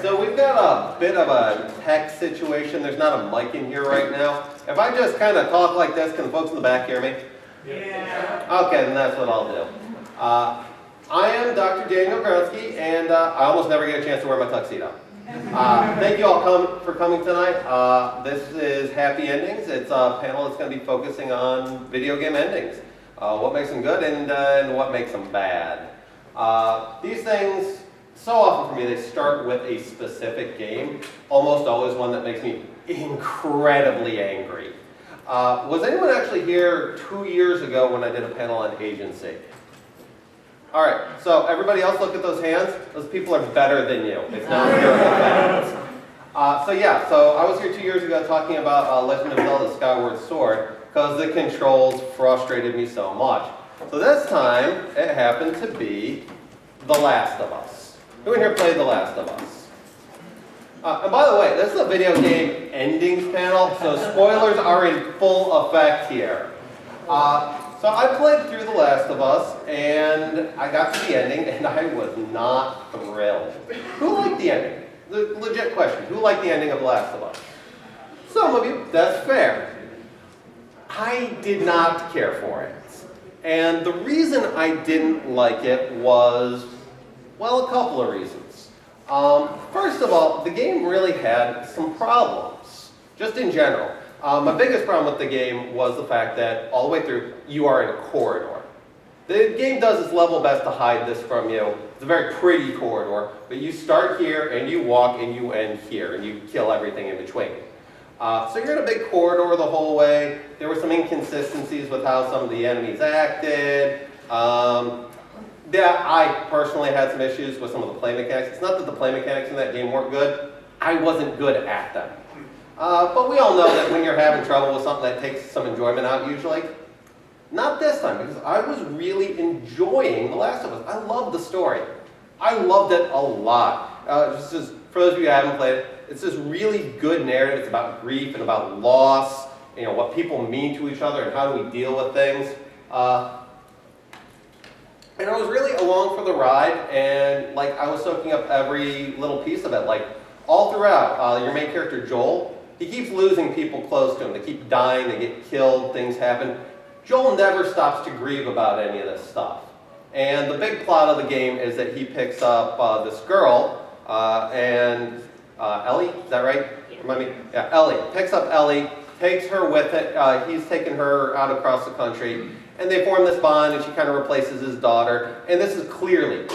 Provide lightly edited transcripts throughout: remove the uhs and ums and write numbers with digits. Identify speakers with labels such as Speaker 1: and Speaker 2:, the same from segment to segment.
Speaker 1: So we've got a bit of a tech situation. There's not a mic in here right now. If I just kind of talk like this, can the folks in the back hear me?
Speaker 2: Yeah.
Speaker 1: Okay, then that's what I'll do. I am Dr. Daniel Gronsky, and I almost never get a chance to wear my tuxedo. Thank you all for coming tonight. This is Happy Endings. It's a panel that's going to be focusing on video game endings. What makes them good and what makes them bad. These things, so often for me, they start with a specific game, almost always one that makes me incredibly angry. Was anyone actually here 2 years ago when I did a panel on agency? All right, so everybody else look at those hands. Those people are better than you. It's not miracle fans. So I was here 2 years ago talking about Legend of Zelda Skyward Sword because the controls frustrated me so much. So this time, it happened to be The Last of Us. Who in here played The Last of Us? And by the way, this is a video game endings panel, so spoilers are in full effect here. So I played through The Last of Us, and I got to the ending, and I was not thrilled. Who liked the ending? The legit question, who liked the ending of The Last of Us? Some of you, that's fair. I did not care for it. And the reason I didn't like it was, well, a couple of reasons. First of all, the game really had some problems, just in general. My biggest problem with the game was the fact that all the way through, you are in a corridor. The game does its level best to hide this from you. It's a very pretty corridor, but you start here and you walk and you end here and you kill everything in between. So you're in a big corridor the whole way. There were some inconsistencies with how some of the enemies acted. I personally had some issues with some of the play mechanics. It's not that the play mechanics in that game weren't good. I wasn't good at them. But we all know that when you're having trouble with something that takes some enjoyment out usually. Not this time, because I was really enjoying The Last of Us. I loved the story. I loved it a lot. For those of you who haven't played it, it's this really good narrative. It's about grief and about loss, what people mean to each other and how do we deal with things. And I was really along for the ride, and I was soaking up every little piece of it. All throughout, your main character Joel, he keeps losing people close to him. They keep dying, they get killed, things happen. Joel never stops to grieve about any of this stuff. And the big plot of the game is that he picks up this girl, Ellie, is that right? Yeah, Ellie. Picks up Ellie, takes her with it. He's taken her out across the country, and they form this bond, and she kind of replaces his daughter. And this is clearly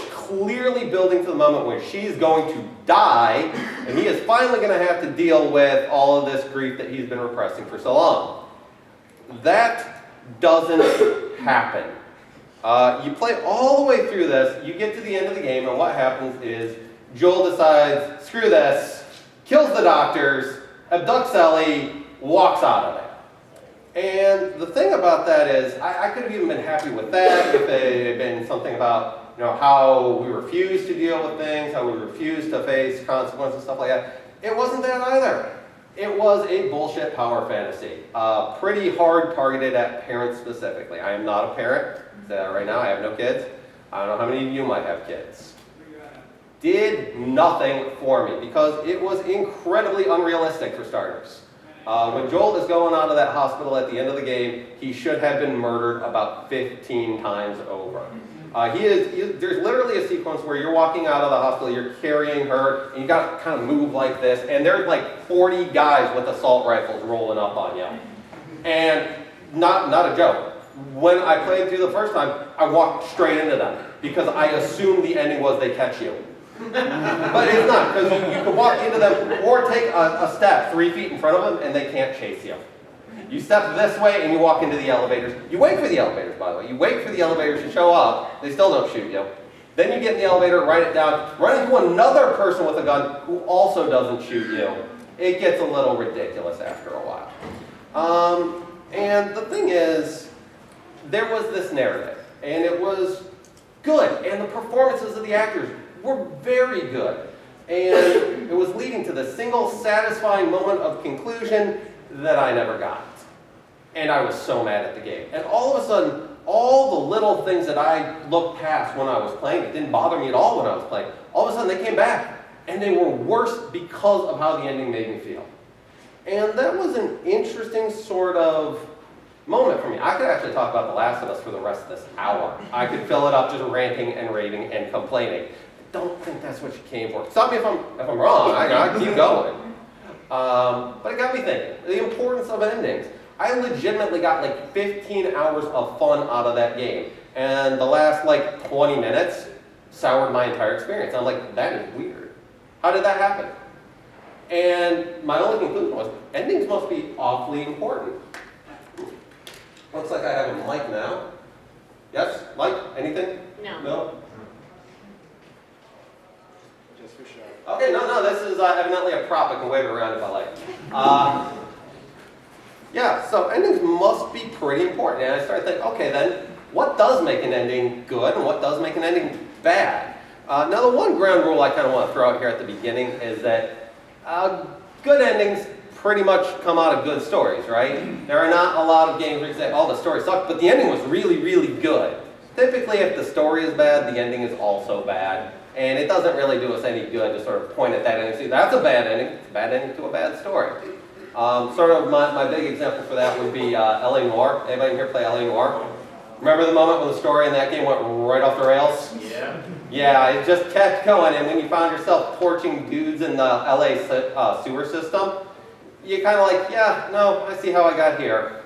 Speaker 1: building to the moment when she's going to die, and he is finally going to have to deal with all of this grief that he's been repressing for so long. That doesn't happen. You play all the way through this, you get to the end of the game, and what happens is Joel decides, screw this, kills the doctors, abducts Ellie, walks out of it. And the thing about that is, I could have even been happy with that if it had been something about how we refuse to deal with things, how we refuse to face consequences, stuff like that. It wasn't that either. It was a bullshit power fantasy. Pretty hard targeted at parents specifically. I am not a parent. Right now I have no kids. I don't know how many of you might have kids. Did nothing for me because it was incredibly unrealistic for starters. When Joel is going out of that hospital at the end of the game, he should have been murdered about 15 times over. There's literally a sequence where you're walking out of the hospital, you're carrying her, and you got to kind of move like this, and there's 40 guys with assault rifles rolling up on you. And not a joke. When I played through the first time, I walked straight into them because I assumed the ending was they catch you. But it's not, because you can walk into them or take a step 3 feet in front of them and they can't chase you. You step this way and you walk into the elevators. You wait for the elevators, by the way. You wait for the elevators to show up. They still don't shoot you. Then you get in the elevator, write it down, run into another person with a gun who also doesn't shoot you. It gets a little ridiculous after a while. And the thing is, there was this narrative, and it was good, and the performances of the actors were very good. And it was leading to the single satisfying moment of conclusion that I never got. And I was so mad at the game. And all of a sudden, all the little things that I looked past when I was playing, it didn't bother me at all when I was playing, all of a sudden they came back. and they were worse because of how the ending made me feel. And that was an interesting sort of moment for me. I could actually talk about The Last of Us for the rest of this hour. I could fill it up just ranting and raving and complaining. I don't think that's what you came for. Stop me if I'm wrong. I keep going. But it got me thinking. The importance of endings. I legitimately got like 15 hours of fun out of that game. And the last like 20 minutes soured my entire experience. I'm like, that is weird. How did that happen? And my only conclusion was, endings must be awfully important. Looks like I have a mic now. Yes? Mike? Anything?
Speaker 3: No.
Speaker 1: No?
Speaker 4: Just for sure.
Speaker 1: Okay, no, this is evidently a prop. I can wave it around if I like. Yeah, so endings must be pretty important. And I started thinking, okay, then, what does make an ending good and what does make an ending bad? Now, the one ground rule I kind of want to throw out here at the beginning is that good endings pretty much come out of good stories, right? There are not a lot of games where you say, oh, the story sucked, but the ending was really, really good. Typically, if the story is bad, the ending is also bad. And it doesn't really do us any good to sort of point at that ending and say, that's a bad ending. It's a bad ending to a bad story. Sort of my big example for that would be L.A. Noire. Anybody in here play L.A. Noire? Remember the moment when the story in that game went right off the rails?
Speaker 4: Yeah.
Speaker 1: Yeah, it just kept going, and when you found yourself torching dudes in the LA sewer system, you kind of like, yeah, no, I see how I got here.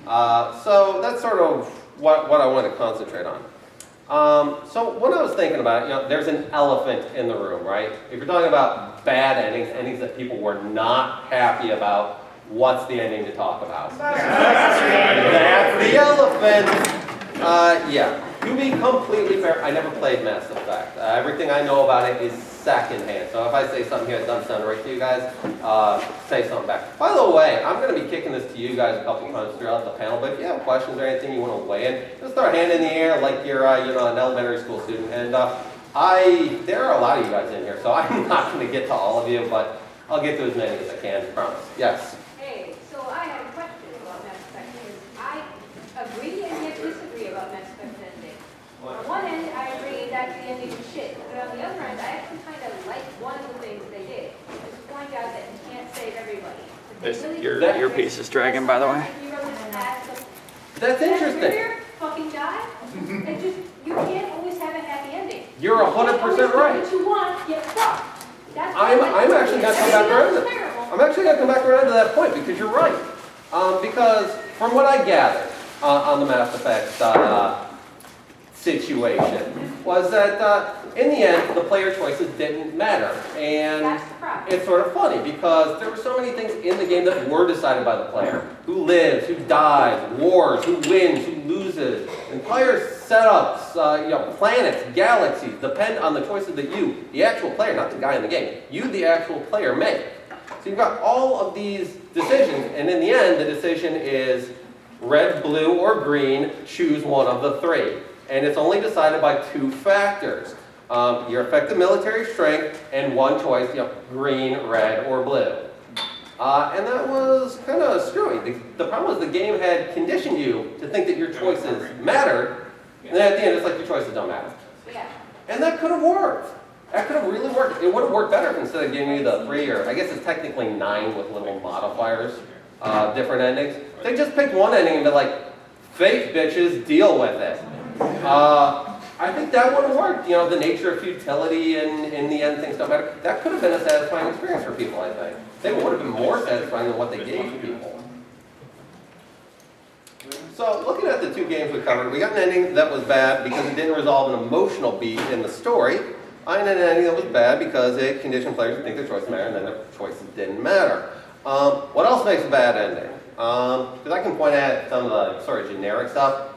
Speaker 1: So that's sort of what I want to concentrate on. So when I was thinking about it, there's an elephant in the room, right? If you're talking about bad endings, endings that people were not happy about, what's the ending to talk about? That's the elephant! Yeah. To be completely fair, I never played Mass Effect. Everything I know about it is secondhand. So if I say something here that doesn't sound right to you guys, say something back. By the way, I'm going to be kicking this to you guys a couple times throughout the panel, but if you have questions or anything you want to weigh in, just throw a hand in the air like you're an elementary school student. And there are a lot of you guys in here, so I'm not going to get to all of you, but I'll get to as many as I can, I promise. Yes?
Speaker 3: Hey, so I have a question about Mass Effect. I agree and yet disagree about Mass Effect ending. On one end, I agree that the ending is shit. But on the other end, I actually kind of like one of the things they did. Just point out that you can't save everybody.
Speaker 5: Your earpiece is dragging, by the way.
Speaker 1: That's interesting.
Speaker 3: Fucking die. And just, you can't always have a happy ending.
Speaker 1: You're 100% right.
Speaker 3: What you want, get fucked.
Speaker 1: I'm actually going to come back around to I'm actually going to come back around to that point because you're right. Because from what I gathered on the Mass Effect situation was that in the end the player choices didn't matter, and it's sort of funny because there were so many things in the game that were decided by the player: who lives, who dies, wars, who wins, who loses, and player setups, planets, galaxies depend on the choices that you, the actual player, not the guy in the game, you, the actual player, make. So you've got all of these decisions, and in the end the decision is red, blue, or green, choose one of the three. And it's only decided by two factors. Your effective military strength and one choice, green, red, or blue. And that was kind of screwy. The problem was the game had conditioned you to think that your choices mattered, and then at the end it's like your choices don't matter.
Speaker 3: Yeah.
Speaker 1: And that could have worked. That could have really worked. It would have worked better if instead of giving you the 3, or I guess it's technically 9 with little modifiers, different endings. They just picked one ending and be like, fake bitches, deal with it. I think that would have worked. The nature of futility and in the end things don't matter. That could have been a satisfying experience for people, I think. They would have been more satisfying than what they gave to people. So looking at the two games we covered, we got an ending that was bad because it didn't resolve an emotional beat in the story, and an ending that was bad because it conditioned players to think their choices mattered and then their choices didn't matter. What else makes a bad ending? Because I can point at some of the sort of generic stuff,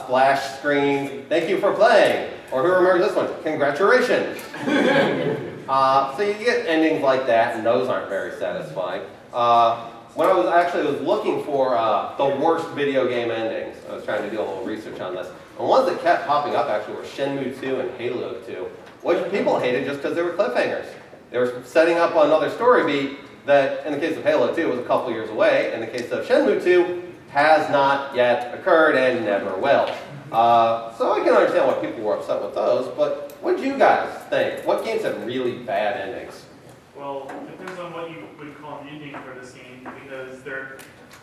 Speaker 1: splash screens, thank you for playing, or who remembers this one, congratulations. So you get endings like that, and those aren't very satisfying. When I was looking for the worst video game endings, I was trying to do a little research on this, and ones that kept popping up actually were Shenmue 2 and Halo 2, which people hated just because they were cliffhangers. They were setting up another story beat that, in the case of Halo 2, was a couple years away. In the case of Shenmue 2, has not yet occurred and never will. So I can understand why people were upset with those, but What did you guys think? What games have really bad endings?
Speaker 2: Well, it depends on what you would call an ending for this game, because there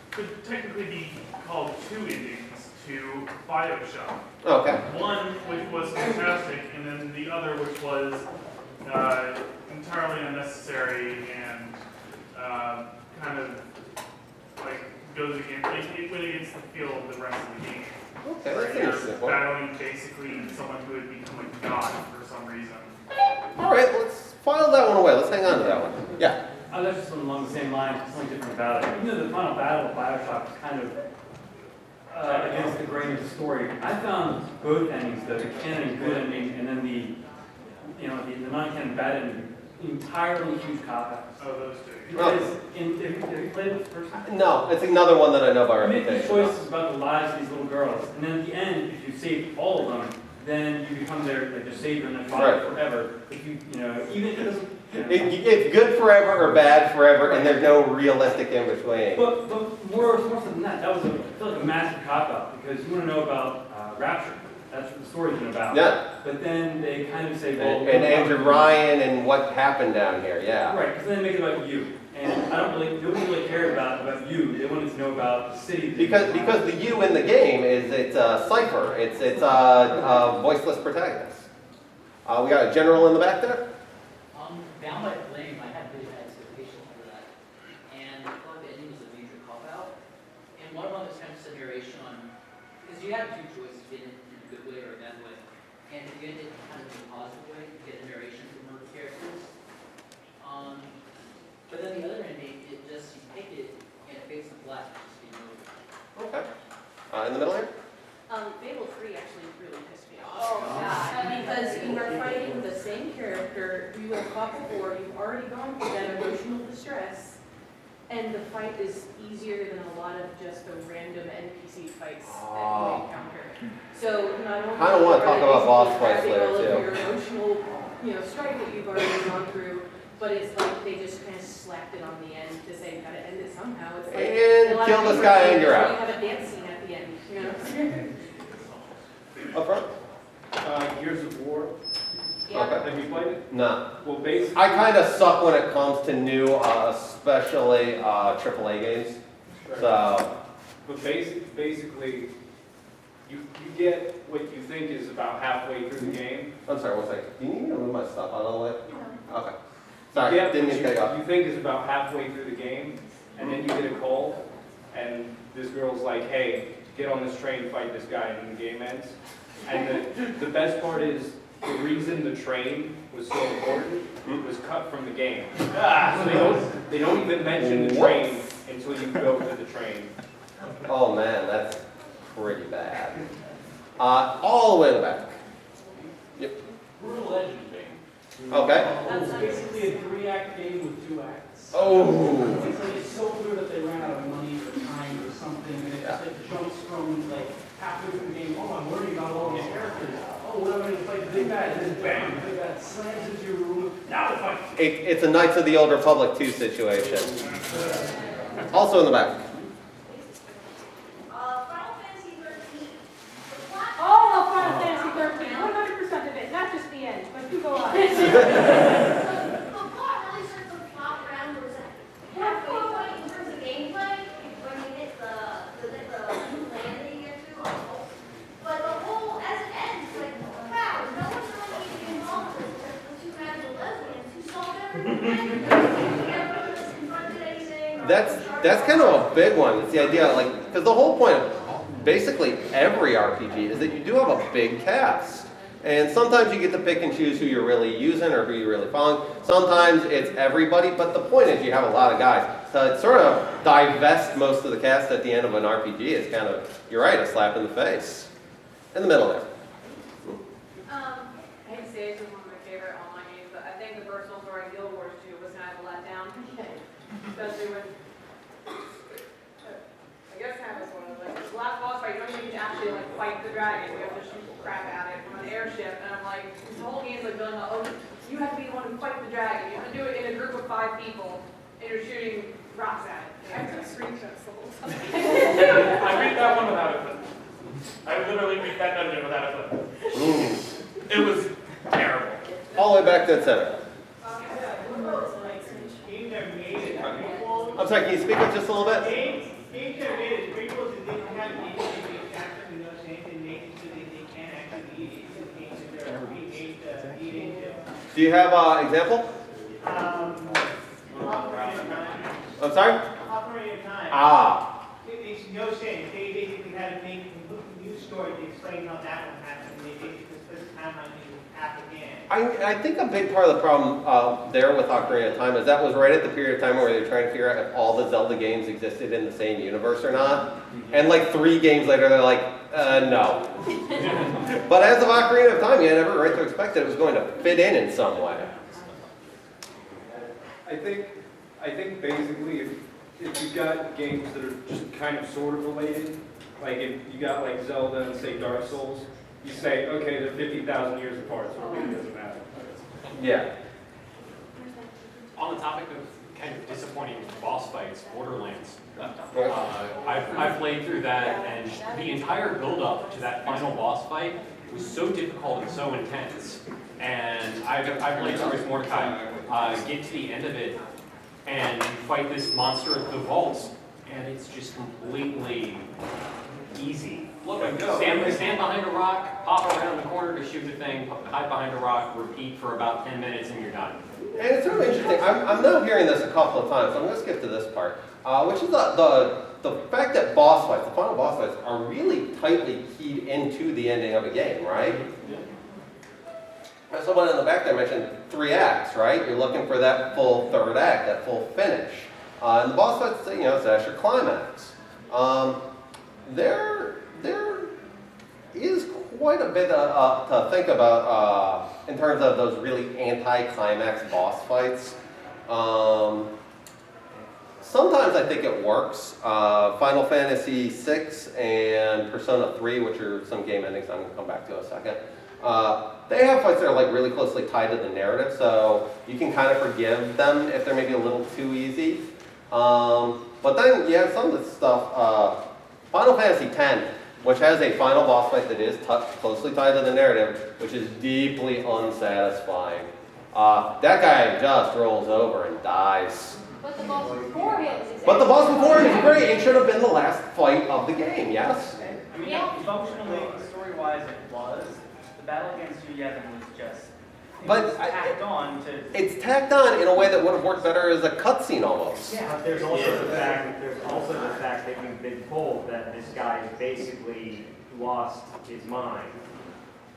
Speaker 2: could technically be called two endings to BioShock.
Speaker 1: Okay.
Speaker 2: One which was fantastic, and then the other which was entirely unnecessary and kind of like goes against, it went against the feel of the rest of the game.
Speaker 1: Okay,
Speaker 2: Where
Speaker 1: that's
Speaker 2: you're
Speaker 1: interesting.
Speaker 2: battling basically someone who had become a god for some reason.
Speaker 1: All right, let's file that one away. Let's hang on to that one. Yeah.
Speaker 6: I was just along the same lines, something different about it. Even though the final battle of BioShock was kind of against the grain of the story, I found both endings, the canon good ending and then the non-canon bad ending, entirely huge cop-outs.
Speaker 2: Oh, those two.
Speaker 1: Oh.
Speaker 6: Because have you played it first?
Speaker 1: No, it's another one that I know by
Speaker 6: You make these
Speaker 1: reputation.
Speaker 6: choices about the lives of these little girls, and then at the end, if you save all of them, then you become their savior and their father
Speaker 1: Right.
Speaker 6: forever. If you even if it doesn't.
Speaker 1: It's good forever or bad forever, and there's no realistic in between.
Speaker 6: But more than that, that was I feel like a massive cop-out, because you want to know about Rapture. That's what the story's been about.
Speaker 1: Yeah.
Speaker 6: But then they kind of say, well...
Speaker 1: And Andrew Ryan and what happened down here, yeah.
Speaker 6: Right, because then they make it about you. And nobody really cared about you. They wanted to know about the city.
Speaker 1: Because the you in the game is it's a cipher. It's a voiceless protagonist. We got a general in the back there.
Speaker 7: Down by Flame, I had really high expectations for that. And I thought the ending was a major cop-out. And one of them was kind of just a narration on, because you have two choices, get it in a good way or a bad way. And if you get it kind of in a positive way, you get a narration from one of the characters. But then the other ending, it just, you pick it and it fades to black, just being over.
Speaker 1: Okay. In the middle here.
Speaker 8: Fable 3 actually really pissed me off.
Speaker 3: Oh, God.
Speaker 8: Because you are fighting the same character you have fought before, you've already gone through that emotional distress, and the fight is easier than a lot of just the random NPC fights that you encounter. So not only
Speaker 1: Kinda wanna talk about boss fights
Speaker 8: having
Speaker 1: later,
Speaker 8: all of
Speaker 1: too.
Speaker 8: your emotional, strife that you've already gone through, but it's like they just kind of slapped it on the end to say you gotta end it somehow. It's like
Speaker 1: And
Speaker 8: a lot
Speaker 1: kill
Speaker 8: of
Speaker 1: this
Speaker 8: people
Speaker 1: guy
Speaker 8: are
Speaker 1: and you're
Speaker 8: saying,
Speaker 1: out.
Speaker 8: "You have a dance scene at the end,
Speaker 1: Up front.
Speaker 4: Gears of War.
Speaker 1: Okay.
Speaker 4: Have you played it?
Speaker 1: No.
Speaker 4: Well, basically,
Speaker 1: I kind of suck when it comes to new, especially AAA games. So.
Speaker 4: but basically, you get what you think is about halfway through the game.
Speaker 1: I'm sorry, one second. Do you need me to move my stuff out of the way? Okay.
Speaker 4: You
Speaker 1: Sorry,
Speaker 4: get
Speaker 1: didn't
Speaker 4: what
Speaker 1: mean to cut you off.
Speaker 4: you think is about halfway through the game, and then you get a call, and this girl's like, hey, get on this train, fight this guy, and then the game ends. And the best part is, the reason the train was so important was cut from the game. So they don't even mention the train until you go to the train.
Speaker 1: Oh man, that's pretty bad. All the way in the back. Yep.
Speaker 9: Brutal Legend game.
Speaker 1: Okay.
Speaker 9: It's basically a 3-act game with 2 acts.
Speaker 1: Oh.
Speaker 9: It's like it's so clear that they ran out of money or time or something, and it just like jumps from like halfway through the game. Oh, I'm learning about all these characters. Oh, what am I going to fight the big bad? And then bam, the big bad slams into your room. Now the fight.
Speaker 1: It's a Knights of the Old Republic 2 situation. Also in the back.
Speaker 3: Final Fantasy 13. All of Final Fantasy 13, 100% of it, not just the end, but you go on.
Speaker 10: The plot really starts to flop around towards that halfway point in terms of gameplay, when you hit the land that you get to, almost. But the whole, as it ends, like, wow, no one's really getting involved with this, except the 2 magical lesbians who solved everything. They never confronted anything.
Speaker 1: That's kind of a big one. It's the idea, like, because the whole point of basically every RPG is that you do have a big cast. And sometimes you get to pick and choose who you're really using or who you're really following. Sometimes it's everybody, but the point is you have a lot of guys. So it sort of divest most of the cast at the end of an RPG is kind of, you're right, a slap in the face. In the middle there.
Speaker 8: I hate to say it's one of my favorite online games, but I think the personal story of Guild Wars 2 was kind of a letdown. Especially when, I guess kind of one of like, this last boss fight, you don't even actually like fight the dragon, you have to shoot crap at it from an airship, and I'm like, this whole game's like building up, oh, you have to be the one who fight the dragon, you have to do it in a group of 5 people, and you're shooting rocks at it. I took screenshots the whole time.
Speaker 2: I beat that one without a clip. I literally beat that dungeon without a clip. It was terrible.
Speaker 1: all the way back to the center.
Speaker 9: Games are made as prequels.
Speaker 1: I'm sorry, can you speak up just a little bit?
Speaker 9: Games are made as prequels and didn't have anything exactly, you know what I'm saying? They make it so that they can actually eat it. The games that they're remade to eat into.
Speaker 1: Do you have an example?
Speaker 9: Ocarina of Time.
Speaker 1: I'm sorry?
Speaker 9: Ocarina of Time.
Speaker 1: Ah,
Speaker 9: It's no sense. They basically had to make a new story to explain how that one happened. They basically just put the timeline in half again.
Speaker 1: I think a big part of the problem there with Ocarina of Time is that was right at the period of time where they were trying to figure out if all the Zelda games existed in the same universe or not. And like 3 games later, they're like, no. But as of Ocarina of Time, you had every right to expect that it was going to fit in some way.
Speaker 4: I think basically if you've got games that are just kind of sort of related, like if you got like Zelda and say Dark Souls, you say, okay, they're 50,000 years apart, so it really doesn't matter.
Speaker 1: Yeah.
Speaker 11: On the topic of kind of disappointing boss fights, Borderlands. I played through that, and the entire build-up to that final boss fight was so difficult and so intense. And I played through with Mordecai, get to the end of it, and you fight this monster at the vaults, and it's just completely easy. Stand behind a rock, pop around the corner to shoot the thing, hide behind a rock, repeat for about 10 minutes, and you're done.
Speaker 1: And it's sort of interesting. I'm now hearing this a couple of times, so I'm going to skip to this part, which is the fact that boss fights, the final boss fights, are really tightly keyed into the ending of a game, right? Someone in the back there mentioned 3 acts, right? You're looking for that full 3rd act, that full finish. And the boss fights, you know, that's your climax. There is quite a bit to think about in terms of those really anti-climax boss fights. Sometimes I think it works. Final Fantasy VI and Persona 3, which are some game endings I'm going to come back to in a second. They have fights that are like really closely tied to the narrative, so you can kind of forgive them if they're maybe a little too easy. But then you have some of this stuff. Final Fantasy X, which has a final boss fight that is closely tied to the narrative, which is deeply unsatisfying. That guy just rolls over and dies.
Speaker 3: But the boss before him is
Speaker 1: But the boss before him is great. It should have been the last fight of the game, yes?
Speaker 12: I mean,
Speaker 3: Yeah.
Speaker 12: functionally, story-wise, it was. The battle against Yevon was just tacked on to.
Speaker 1: It's tacked on in a way that would have worked better as a cutscene almost.
Speaker 6: Yeah, but there's also the fact that we've been told that this guy basically lost his mind.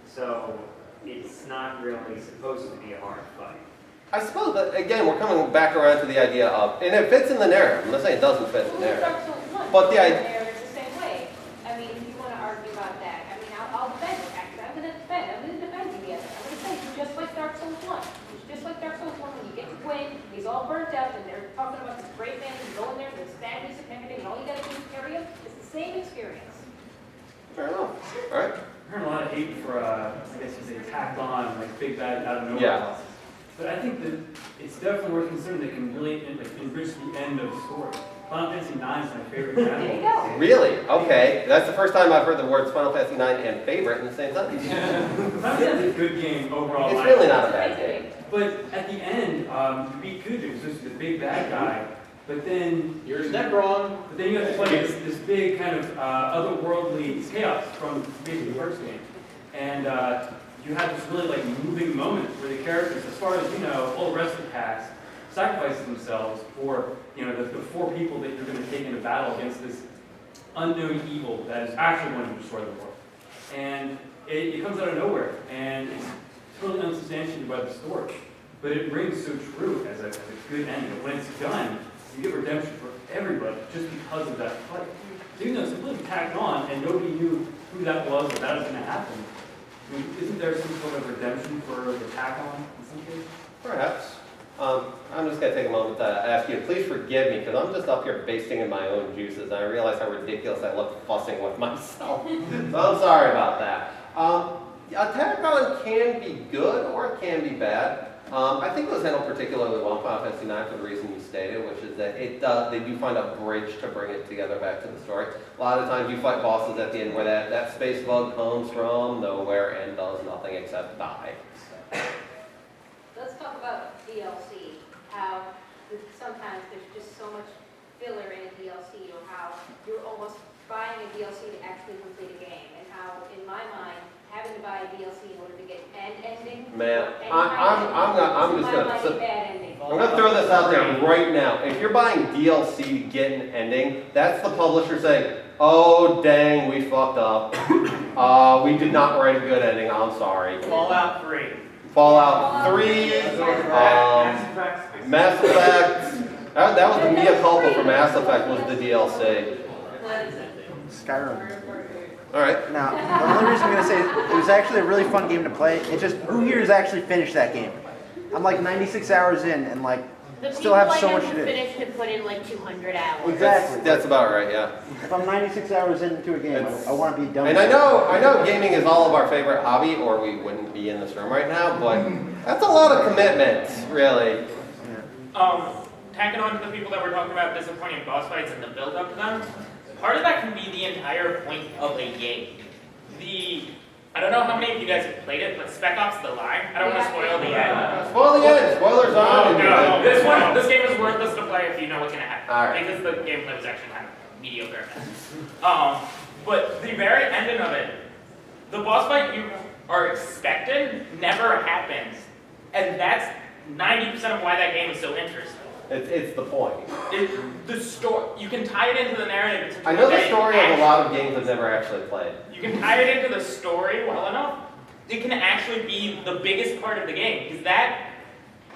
Speaker 6: So it's not really supposed to be a hard fight.
Speaker 1: I suppose that, again, we're coming back around to the idea of, and it fits in the narrative. I'm not saying it doesn't fit in the narrative. But the idea.
Speaker 3: It's the same way. I mean, if you want to argue about that, I mean, I'll defend it, actually. I'm going to defend you, yes. I'm going to say, it's just like Dark Souls 1. It's just like Dark Souls 1 when you get to Gwyn, he's all burnt out, and they're talking about this great man who's going there, and his family's and everything, and all you got to do is carry him. It's the same experience.
Speaker 1: Fair enough. All right.
Speaker 6: I heard a lot of hate for, I guess you say, tacked on, like big bad out of nowhere.
Speaker 1: Yeah.
Speaker 6: But I think that it's definitely worth considering that can really enrich the end of the story. Final Fantasy IX is my favorite example.
Speaker 3: There you go.
Speaker 1: Really? Okay. That's the first time I've heard the words Final Fantasy IX and favorite in the same sentence.
Speaker 6: Final Fantasy is a good game overall.
Speaker 1: It's really not a bad game.
Speaker 6: But at the end, you beat Kuja, who's just the big bad guy. But then
Speaker 11: You're neck wrong.
Speaker 6: But then you have to play this big kind of otherworldly chaos from basically the first game. And you have this really like moving moment where the characters, as far as you know, all the rest of the cast, sacrifices themselves for the 4 people that you're going to take into battle against this unknown evil that is actually going to destroy the world. And it comes out of nowhere, and it's totally unsubstantiated by the story. But it rings so true as a good ending. When it's done, you get redemption for everybody just because of that fight. So even though it's completely tacked on and nobody knew who that was or that was going to happen, I mean, isn't there some sort of redemption for the tack on in some cases?
Speaker 1: Perhaps. I'm just going to take a moment to ask you to please forgive me because I'm just up here basting in my own juices and I realize how ridiculous I look fussing with myself. So I'm sorry about that. A tack on can be good or it can be bad. I think it was handled particularly well in Final Fantasy IX for the reason you stated, which is that they do find a bridge to bring it together back to the story. A lot of times you fight bosses at the end where that space bug comes from nowhere and does nothing except die.
Speaker 3: DLC, how sometimes there's just so much filler in a DLC, or how you're almost buying a DLC to actually complete a game, and how, in my mind, having to buy a DLC in order to get an ending.
Speaker 1: Man,
Speaker 3: or any
Speaker 1: I'm just
Speaker 3: kind of,
Speaker 1: gonna,
Speaker 3: in my mind, a bad ending.
Speaker 1: I'm gonna throw this out there right now. If you're buying DLC to get an ending, that's the publisher saying, oh dang, we fucked up. We did not write a good ending, I'm sorry.
Speaker 12: Fallout 3.
Speaker 1: Fallout 3, Mass Effect. That was the mea culpa for Mass Effect, was the DLC.
Speaker 13: Skyrim.
Speaker 1: Alright.
Speaker 13: Now, the only reason I'm going to say it was actually a really fun game to play. It's just, who here has actually finished that game? I'm like 96 hours in and like still have so much to do.
Speaker 14: Finished and put in like 200 hours.
Speaker 13: Exactly.
Speaker 1: That's about right, yeah.
Speaker 13: If I'm 96 hours into a game, I want to be done.
Speaker 1: And I know gaming is all of our favorite hobby, or we wouldn't be in this room right now, but that's a lot of commitment, really.
Speaker 15: Tacking on to the people that were talking about disappointing boss fights and the build up to them, part of that can be the entire point of a game. I don't know how many of you guys have played it, but Spec Ops: The Line. I don't want to spoil the end.
Speaker 1: Spoil the end. Spoilers on.
Speaker 15: No, this game is worthless to play if you know what's going to happen.
Speaker 1: All right.
Speaker 15: Because the gameplay was actually kind of mediocre. But the very ending of it, the boss fight you are expecting never happens, and that's 90% of why that game is so interesting.
Speaker 1: It's the point.
Speaker 15: The story, you can tie it into the narrative.
Speaker 1: I know the story of a lot of games I've never actually played.
Speaker 15: You can tie it into the story well enough. It can actually be the biggest part of the game, because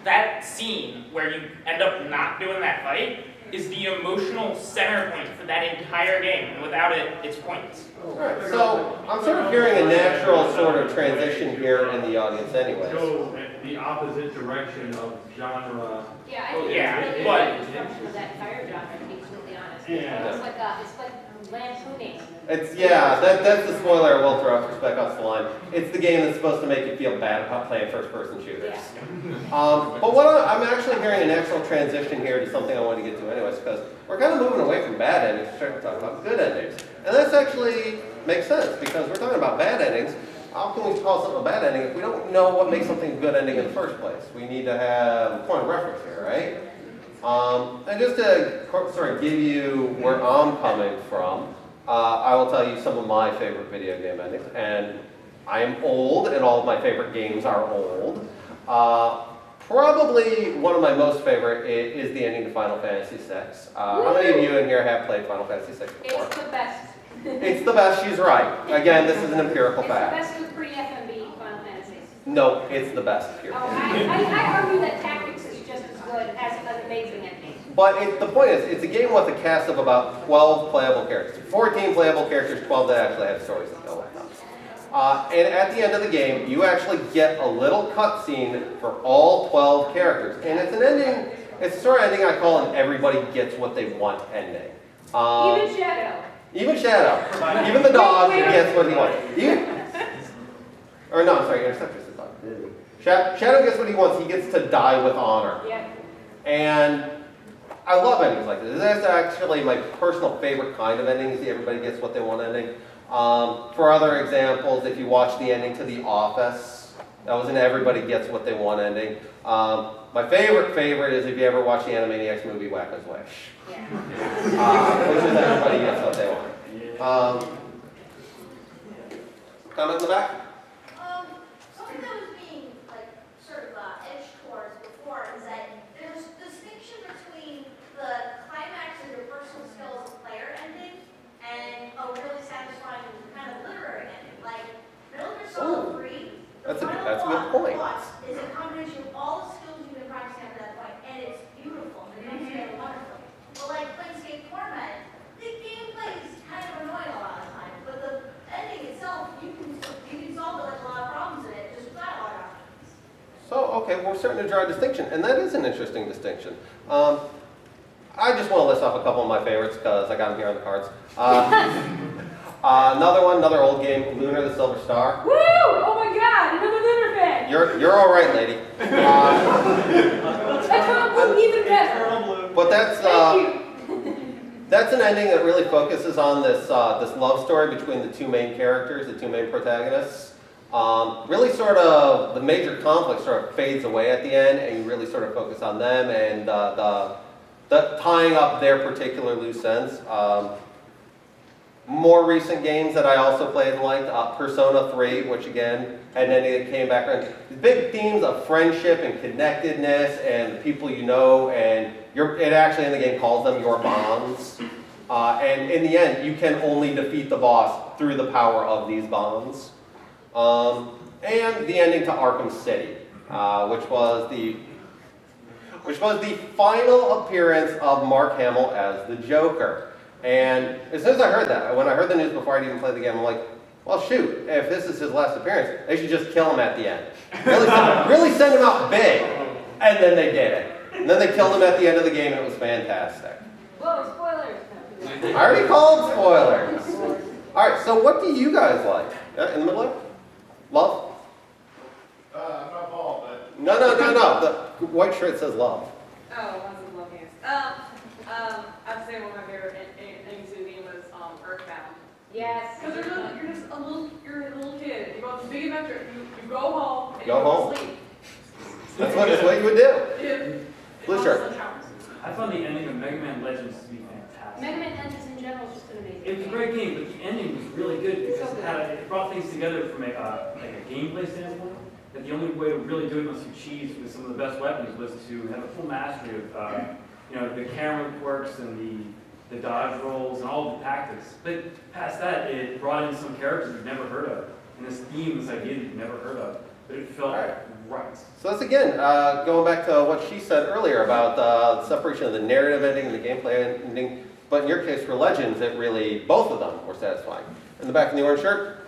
Speaker 15: that scene where you end up not doing that fight is the emotional center point for that entire game, and without it, it's pointless.
Speaker 1: Alright, so I'm sort of hearing a natural sort of transition here in the audience anyways.
Speaker 6: Go the opposite direction of genre.
Speaker 3: Yeah, I think
Speaker 15: Yeah,
Speaker 3: it's really
Speaker 15: but-
Speaker 3: the destruction of that entire genre, to be completely honest.
Speaker 6: Yeah.
Speaker 3: It's like lampooning.
Speaker 1: That's the spoiler I will throw out for Spec Ops: The Line. It's the game that's supposed to make you feel bad about playing first-person shooters. But what I'm actually hearing a natural transition here to something I want to get to anyways, because we're kind of moving away from bad endings to start to talk about good endings. And this actually makes sense, because we're talking about bad endings. How can we call something a bad ending if we don't know what makes something a good ending in the first place? We need to have a point of reference here, right? And just to sort of give you where I'm coming from, I will tell you some of my favorite video game endings. And I am old, and all of my favorite games are old. Probably one of my most favorite is the ending to Final Fantasy VI. How many of you in here have played Final Fantasy VI before?
Speaker 3: It's the best.
Speaker 1: It's the best, she's right. Again, this is an empirical fact.
Speaker 3: It's the best of pre-FMB Final Fantasies.
Speaker 1: No, it's the best, period.
Speaker 3: Oh, I argue that Tactics is just as good as an amazing ending.
Speaker 1: But the point is, it's a game with a cast of about 12 playable characters. 14 playable characters, 12 that actually have stories that go with them. And at the end of the game, you actually get a little cutscene for all 12 characters. And it's an ending, it's a sort of ending I call an everybody gets what they want ending.
Speaker 3: Even Shadow.
Speaker 1: Even Shadow. Even the dog gets what he wants. Or no, I'm sorry, Interceptor's the dog. Shadow gets what he wants. He gets to die with honor.
Speaker 3: Yep.
Speaker 1: And I love endings like this. That's actually my personal favorite kind of ending, is the everybody gets what they want ending. For other examples, if you watch the ending to The Office, that was an everybody gets what they want ending. My favorite is if you ever watch the Animaniacs movie Whack-O's Wish.
Speaker 3: Yeah.
Speaker 1: Which is everybody gets what they want. Comment in the back?
Speaker 10: Something that was being like sort of edged towards before is that there's a distinction between the climax of your personal skills player ending and a really satisfying kind of literary ending. Like Metal Gear Solid 3,
Speaker 1: That's a
Speaker 10: final
Speaker 1: good point.
Speaker 10: boss is a combination of all the skills you've been practicing up to that point, and it's beautiful and it comes together wonderfully. But like Planescape format, the gameplay is kind of annoying a lot of the time, but the ending itself, you can solve like a lot of problems in it just with dialogue options.
Speaker 1: So, okay, we're starting to draw a distinction, and that is an interesting distinction. I just want to list off a couple of my favorites because I got them here on the cards. Another old game, Lunar the Silver Star.
Speaker 3: Woo! Oh my God, another Lunar fan.
Speaker 1: You're all right, lady.
Speaker 3: Eternal Blue, even better.
Speaker 1: But that's
Speaker 3: Thank you.
Speaker 1: that's an ending that really focuses on this love story between the two main characters, the two main protagonists. Really sort of, the major conflict sort of fades away at the end, and you really sort of focus on them and the tying up their particular loose ends. More recent games that I also played and liked, Persona 3, which again, had an ending that came back around. Big themes of friendship and connectedness and people you know, and it actually in the game calls them your bonds. And in the end, you can only defeat the boss through the power of these bonds. And the ending to Arkham City, which was the final appearance of Mark Hamill as the Joker. And as soon as I heard that, when I heard the news before I'd even played the game, I'm like, well, shoot, if this is his last appearance, they should just kill him at the end. Really send him out big. And then they did it. And then they killed him at the end of the game, and it was fantastic.
Speaker 3: Whoa, spoilers.
Speaker 1: I already called spoilers. All right, so what do you guys like? In the middle there? Love?
Speaker 16: I'm not Paul, but...
Speaker 1: No. The white shirt says love.
Speaker 8: Oh, one's with love hands. I'd say one of my favorite endings to the game was Earthbound.
Speaker 3: Yes.
Speaker 8: Because you're just a little kid. You go on this big adventure. You go home and
Speaker 1: Go
Speaker 8: you
Speaker 1: home.
Speaker 8: go to sleep.
Speaker 1: That's what you would do.
Speaker 8: Yeah.
Speaker 1: Blue shirt.
Speaker 6: I found the ending of Mega Man Legends to be fantastic.
Speaker 3: Mega Man Legends in general is just an amazing
Speaker 6: It was a great game, but the ending was really good because it brought things together from like a gameplay standpoint. That the only way to really do it once you cheese with some of the best weapons was to have a full mastery of the camera quirks and the dodge rolls and all the tactics. But past that, it brought in some characters you've never heard of, and this theme, this idea that you've never heard of. But it felt right.
Speaker 1: So that's again, going back to what she said earlier about the separation of the narrative ending and the gameplay ending. But in your case, for Legends, it really, both of them were satisfying. In the back of the orange shirt?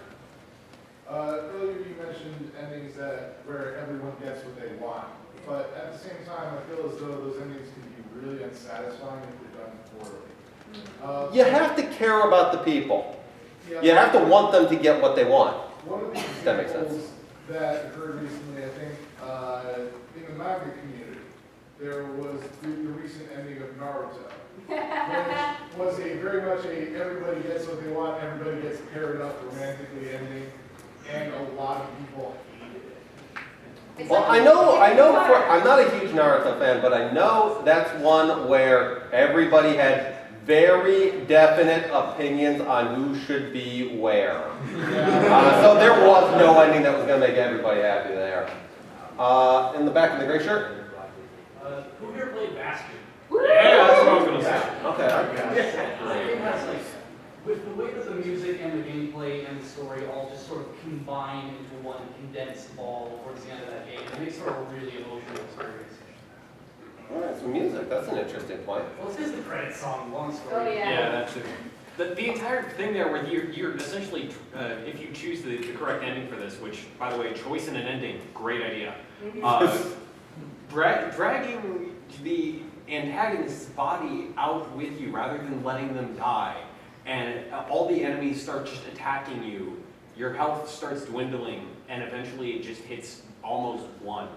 Speaker 16: Earlier you mentioned endings where everyone gets what they want. But at the same time, I feel as though those endings can be really unsatisfying if they're done poorly.
Speaker 1: You have to care about the people.
Speaker 16: Yeah,
Speaker 1: You have to want them to get what they want.
Speaker 16: One of the
Speaker 1: That makes
Speaker 16: examples
Speaker 1: sense.
Speaker 16: that occurred recently, I think, in the manga community, there was the recent ending of Naruto, which was very much everybody gets what they want, everybody gets paired up romantically ending, and a lot of people hated it.
Speaker 1: Well, I know I'm not a huge Naruto fan, but I know that's one where everybody had very definite opinions on who should be where. So there was no ending that was going to make everybody happy there. In the back of the gray shirt?
Speaker 9: Who here played basket?
Speaker 11: Yeah, that's what I was going to say.
Speaker 1: Okay.
Speaker 9: I think that's like, with the way that the music and the gameplay and the story all just sort of combine into one condensed ball towards the end of that game, it makes for a really emotional experience.
Speaker 1: All right, so music, that's an interesting point.
Speaker 9: Well, it's just the credit song, long story.
Speaker 3: Oh, yeah.
Speaker 11: Yeah, that's it. The entire thing there where you're essentially, if you choose the correct ending for this, which, by the way, choice in an ending, great idea. Dragging the antagonist's body out with you rather than letting them die, and all the enemies start just attacking you, your health starts dwindling, and eventually it just hits almost 1.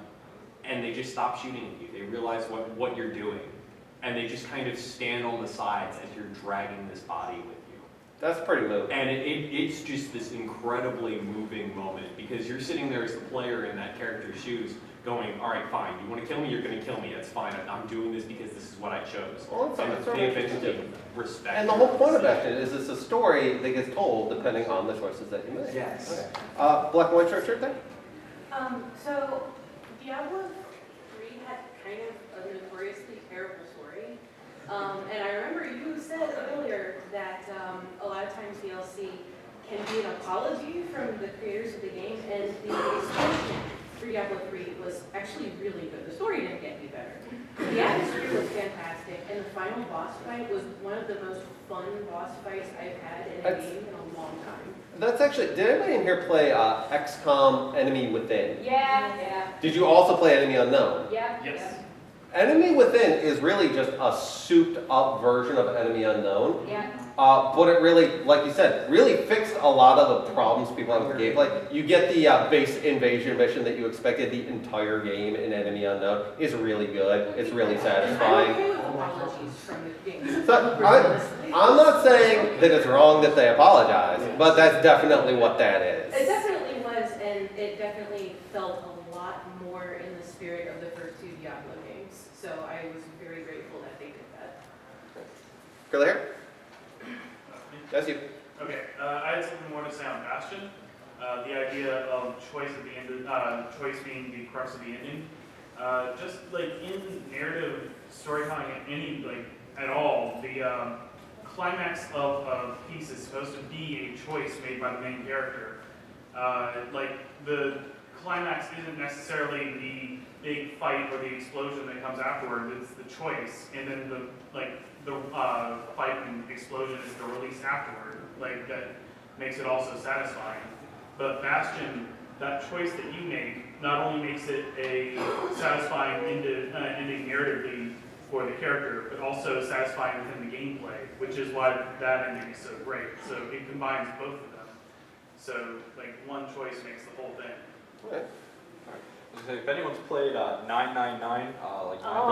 Speaker 11: And they just stop shooting at you. They realize what you're doing. And they just kind of stand on the sides as you're dragging this body with you.
Speaker 1: That's pretty moving.
Speaker 11: And it's just this incredibly moving moment because you're sitting there as the player in that character's shoes going, all right, fine, you want to kill me, you're going to kill me, that's fine. I'm doing this because this is what I chose.
Speaker 1: Well,
Speaker 11: and they eventually respect
Speaker 1: And the whole point of that is it's a story that gets told depending on the choices that you make.
Speaker 11: Yes.
Speaker 1: Okay. Black and white shirt there?
Speaker 17: So Diablo 3 had kind of a notoriously terrible story. And I remember you said earlier that a lot of times DLC can be an apology from the creators of the game, and the expansion for Diablo 3 was actually really good. The story didn't get any better. The atmosphere was fantastic, and the final boss fight was one of the most fun boss fights I've had in a game in a long time.
Speaker 1: That's actually, did anybody in here play XCOM Enemy Within?
Speaker 3: Yeah.
Speaker 1: Did you also play Enemy Unknown?
Speaker 3: Yeah.
Speaker 11: Yes.
Speaker 1: Enemy Within is really just a souped up version of Enemy Unknown.
Speaker 3: Yeah.
Speaker 1: But it really, like you said, really fixed a lot of the problems people have with the gameplay. You get the base invasion mission that you expected. The entire game in Enemy Unknown is really good. It's really satisfying.
Speaker 17: I'm okay with apologies from the game.
Speaker 1: So I'm not saying that it's wrong that they apologize, but that's definitely what that is.
Speaker 17: It definitely was, and favorite of the first two Diablo games, so I was very grateful that they did that.
Speaker 1: Curly hair? That's you.
Speaker 2: Okay, I had something more to say on Bastion. The idea of choice at the end, choice being the crux of the ending. Just like in narrative storytelling, at all, the climax of a piece is supposed to be a choice made by the main character. The climax isn't necessarily the big fight or the explosion that comes afterward. It's the choice, and then the fight and explosion is the release afterward. That makes it also satisfying. But Bastion, that choice that you make not only makes it a satisfying ending narratively for the character, but also satisfying within the gameplay, which is why that ending is so great. So it combines both of them. So one choice makes the whole thing.
Speaker 1: Okay.
Speaker 18: If anyone's played 999,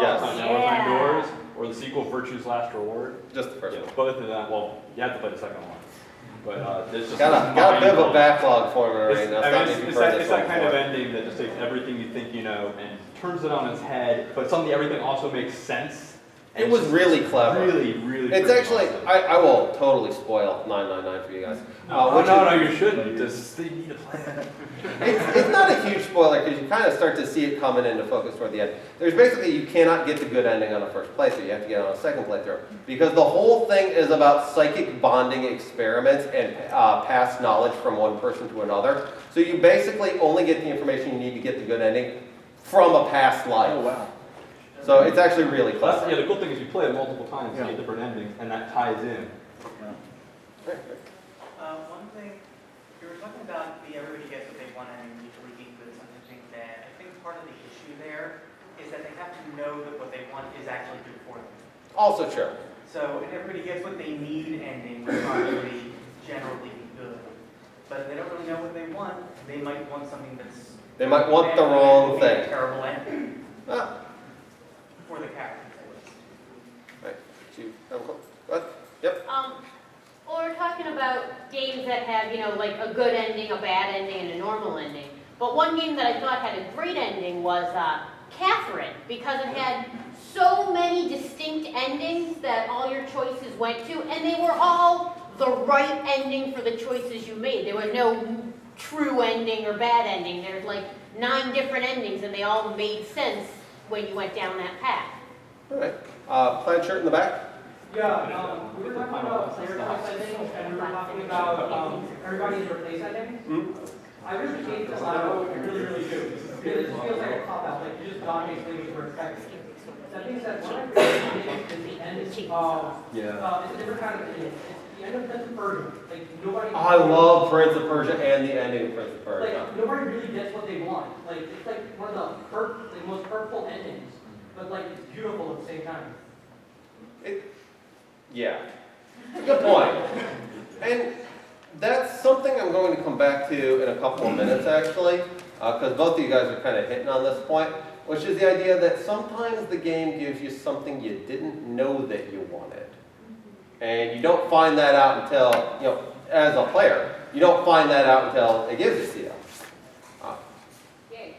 Speaker 1: Yes.
Speaker 18: Time Doors, or the sequel Virtue's Last Reward,
Speaker 1: Just the first one.
Speaker 18: both of them. Well, you have to play the second one, but there's just
Speaker 1: Got a bit of a backlog for me right now.
Speaker 18: It's that kind of ending that just takes everything you think you know and turns it on its head, but suddenly everything also makes sense.
Speaker 1: It was really clever.
Speaker 18: Really.
Speaker 1: It's actually, I will totally spoil 999 for you guys.
Speaker 18: No, you shouldn't. Just you need to play it.
Speaker 1: It's not a huge spoiler because you kind of start to see it coming into focus toward the end. There's basically, you cannot get the good ending on a first playthrough. You have to get it on a second playthrough. Because the whole thing is about psychic bonding experiments and past knowledge from one person to another. So you basically only get the information you need to get the good ending from a past life.
Speaker 18: Oh, wow.
Speaker 1: So it's actually really clever.
Speaker 18: The cool thing is you play it multiple times, you get different endings, and that ties in.
Speaker 12: One thing, you were talking about everybody gets what they want and usually being good at something bad. I think part of the issue there is that they have to know that what they want is actually good for them.
Speaker 1: Also true.
Speaker 12: So if everybody gets what they need ending would probably generally be good. But if they don't really know what they want, they might want something that's...
Speaker 1: They might want the wrong thing.
Speaker 12: A terrible ending. For the characters, at least.
Speaker 1: Right. Go ahead. Yep.
Speaker 14: We're talking about games that have, a good ending, a bad ending, and a normal ending. But one game that I thought had a great ending was Catherine, because it had so many distinct endings that all your choices went to, and they were all the right ending for the choices you made. There was no true ending or bad ending. There's 9 different endings, and they all made sense when you went down that path.
Speaker 1: All right. Plaid shirt in the back.
Speaker 9: Yeah, we were talking about player choice endings, and we were talking about everybody in their place ending. I really hate this out. I really do. Because it just feels like a cop-out. You just dodging things you were expecting. That being said, one of the things is the end of, it's a different kind of ending. It's the end of Prince of Persia. Nobody...
Speaker 1: I love Prince of Persia and the ending of Prince of Persia.
Speaker 9: Nobody really gets what they want. It's one of the most purposeful endings, but it's beautiful at the same time.
Speaker 1: Yeah. Good point. And that's something I'm going to come back to in a couple of minutes, actually, because both of you guys are kind of hitting on this point, which is the idea that sometimes the game gives you something you didn't know that you wanted. And you don't find that out until, as a player, you don't find that out until it gives it to you.
Speaker 3: Yay.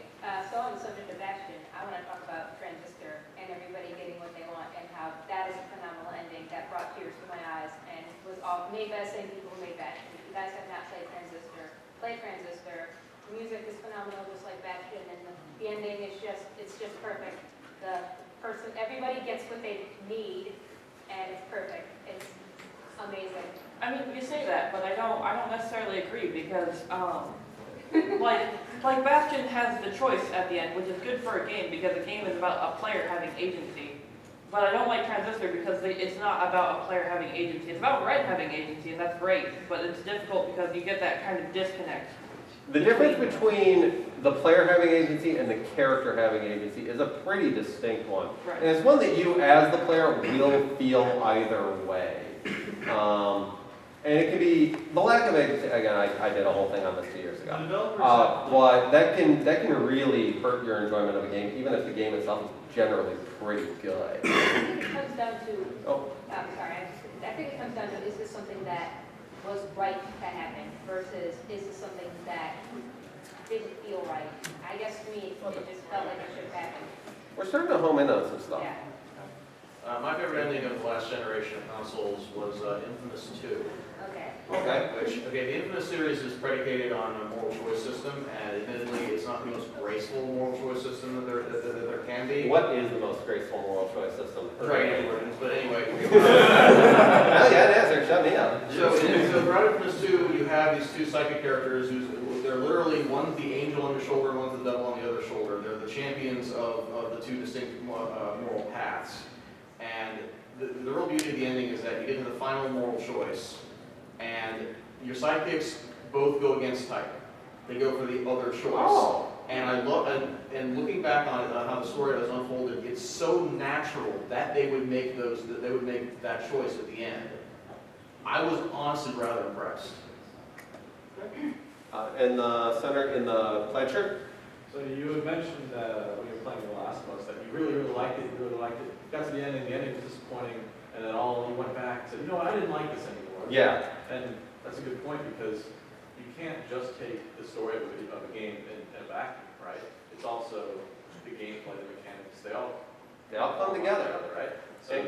Speaker 3: So on the subject of Bastion, I want to talk about Transistor and everybody getting what they want and how that is a phenomenal ending that brought tears to my eyes and was all made by the same people who made Bastion. If you guys have not played Transistor, play Transistor. The music is phenomenal, just like Bastion, and the ending is it's just perfect. Everybody gets what they need, and it's perfect. It's amazing.
Speaker 19: I mean, you say that, but I don't necessarily agree because, like Bastion has the choice at the end, which is good for a game because a game is about a player having agency. But I don't like Transistor because it's not about a player having agency. It's about Red having agency, and that's great. But it's difficult because you get that kind of disconnect.
Speaker 1: The difference between the player having agency and the character having agency is a pretty distinct one.
Speaker 19: Right.
Speaker 1: And it's one that you, as the player, will feel either way. And it can be, the lack of agency, again, I did a whole thing on this 2 years ago. But that can really hurt your enjoyment of a game, even if the game itself is generally pretty good.
Speaker 3: I think it comes down to, I think it comes down to, is this something that was right to happen versus is this something that didn't feel right. I guess to me, it just felt like it should have happened.
Speaker 1: We're starting to home in on some stuff.
Speaker 3: Yeah.
Speaker 20: My favorite ending of the last generation of consoles was Infamous 2.
Speaker 3: Okay.
Speaker 1: Okay.
Speaker 20: The Infamous series is predicated on a moral choice system, and admittedly, it's not the most graceful moral choice system that there can be.
Speaker 1: What is the most graceful moral choice system?
Speaker 20: Dragon Origins, but anyway.
Speaker 1: Hell yeah, it answer. Shut me up.
Speaker 20: So throughout Infamous 2, you have these two psychic characters who's they're literally, one's the angel on your shoulder and one's the devil on the other shoulder. They're the champions of the two distinct moral paths. And the real beauty of the ending is that you get to the final moral choice, and your sidekicks both go against type. They go for the other choice.
Speaker 1: Oh.
Speaker 20: And I love, and looking back on it, how the story has unfolded, it's so natural that they would make that choice at the end. I was honestly rather impressed.
Speaker 1: In the center, in the plaid shirt.
Speaker 18: So you had mentioned when you were playing The Last of Us that you really liked it, got to the ending was disappointing, and then you went back and said, you know what, I didn't like this anymore.
Speaker 1: Yeah.
Speaker 18: And that's a good point, because you can't just take the story of a game in a vacuum, right? It's also the gameplay, the mechanics, they all
Speaker 1: come together,
Speaker 18: right? So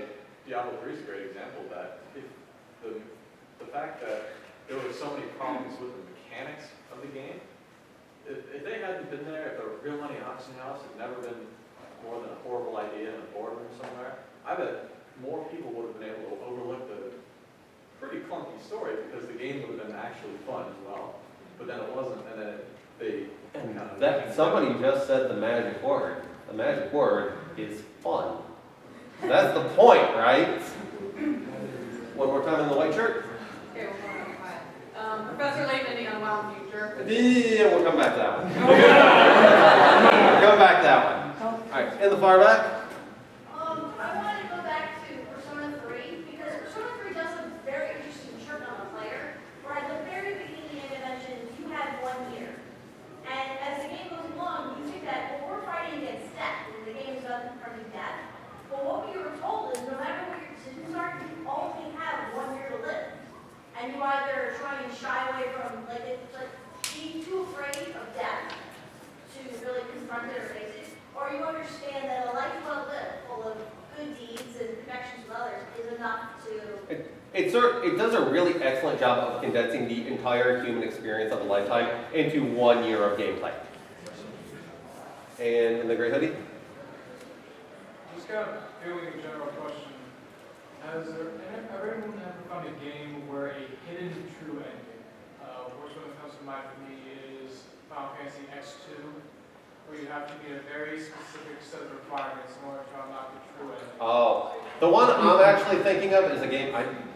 Speaker 18: Diablo 3 is a great example of that. If the fact that there were so many problems with the mechanics of the game, if they hadn't been there, if the real money auction house had never been more than a horrible idea in a boardroom somewhere, I bet more people would have been able to overlook the pretty clunky story, because the game would have been actually fun as well. But then it wasn't, and then
Speaker 1: Somebody just said the magic word. The magic word is fun. That's the point, right? One more time in the white shirt.
Speaker 8: Okay, we'll go on. Professor Layton ending on Wild Future.
Speaker 1: Yeah, we'll come back to that one. We'll come back to that one. All right, in the far back.
Speaker 10: I wanted to go back to Persona 3, because Persona 3 does a very interesting trick on the player, where at the very beginning of the mentioned you had 1 year. And as the game goes along, you think that, well, we're fighting against death, and the game doesn't from death. But what we were told is no matter what your decisions are, you only have 1 year to live. And you either try and shy away from, it's like being too afraid of death to really confront it or face it, or you understand that a life well lived, full of good deeds and connections with others, is enough to...
Speaker 1: It does a really excellent job of condensing the entire human experience of a lifetime into 1 year of gameplay. And in the gray hoodie?
Speaker 21: Just got a feeling, a general question. Has everyone ever found a game where a hidden true ending, which one that comes to mind for me is Final Fantasy X2, where you have to meet a very specific set of requirements in order to unlock the true ending?
Speaker 1: Oh, the one I'm actually thinking of is a game.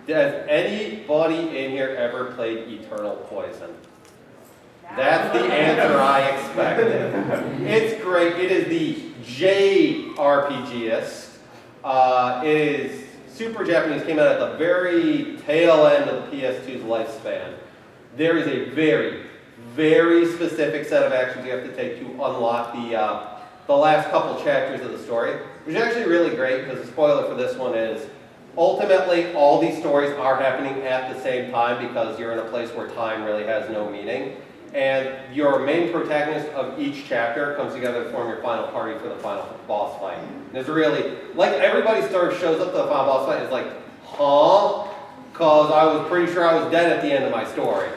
Speaker 1: Has anybody in here ever played Eternal Poison? That's the answer I expected. It's great. It is the JRPGist. It is super Japanese. Came out at the very tail end of the PS2's lifespan. There is a very, very specific set of actions you have to take to unlock the last couple chapters of the story, which is actually really great, because the spoiler for this one is ultimately all these stories are happening at the same time, because you're in a place where time really has no meaning. And your main protagonist of each chapter comes together to form your final party for the final boss fight. And it's really, like, everybody shows up to the final boss fight and is like, huh? Because I was pretty sure I was dead at the end of my story.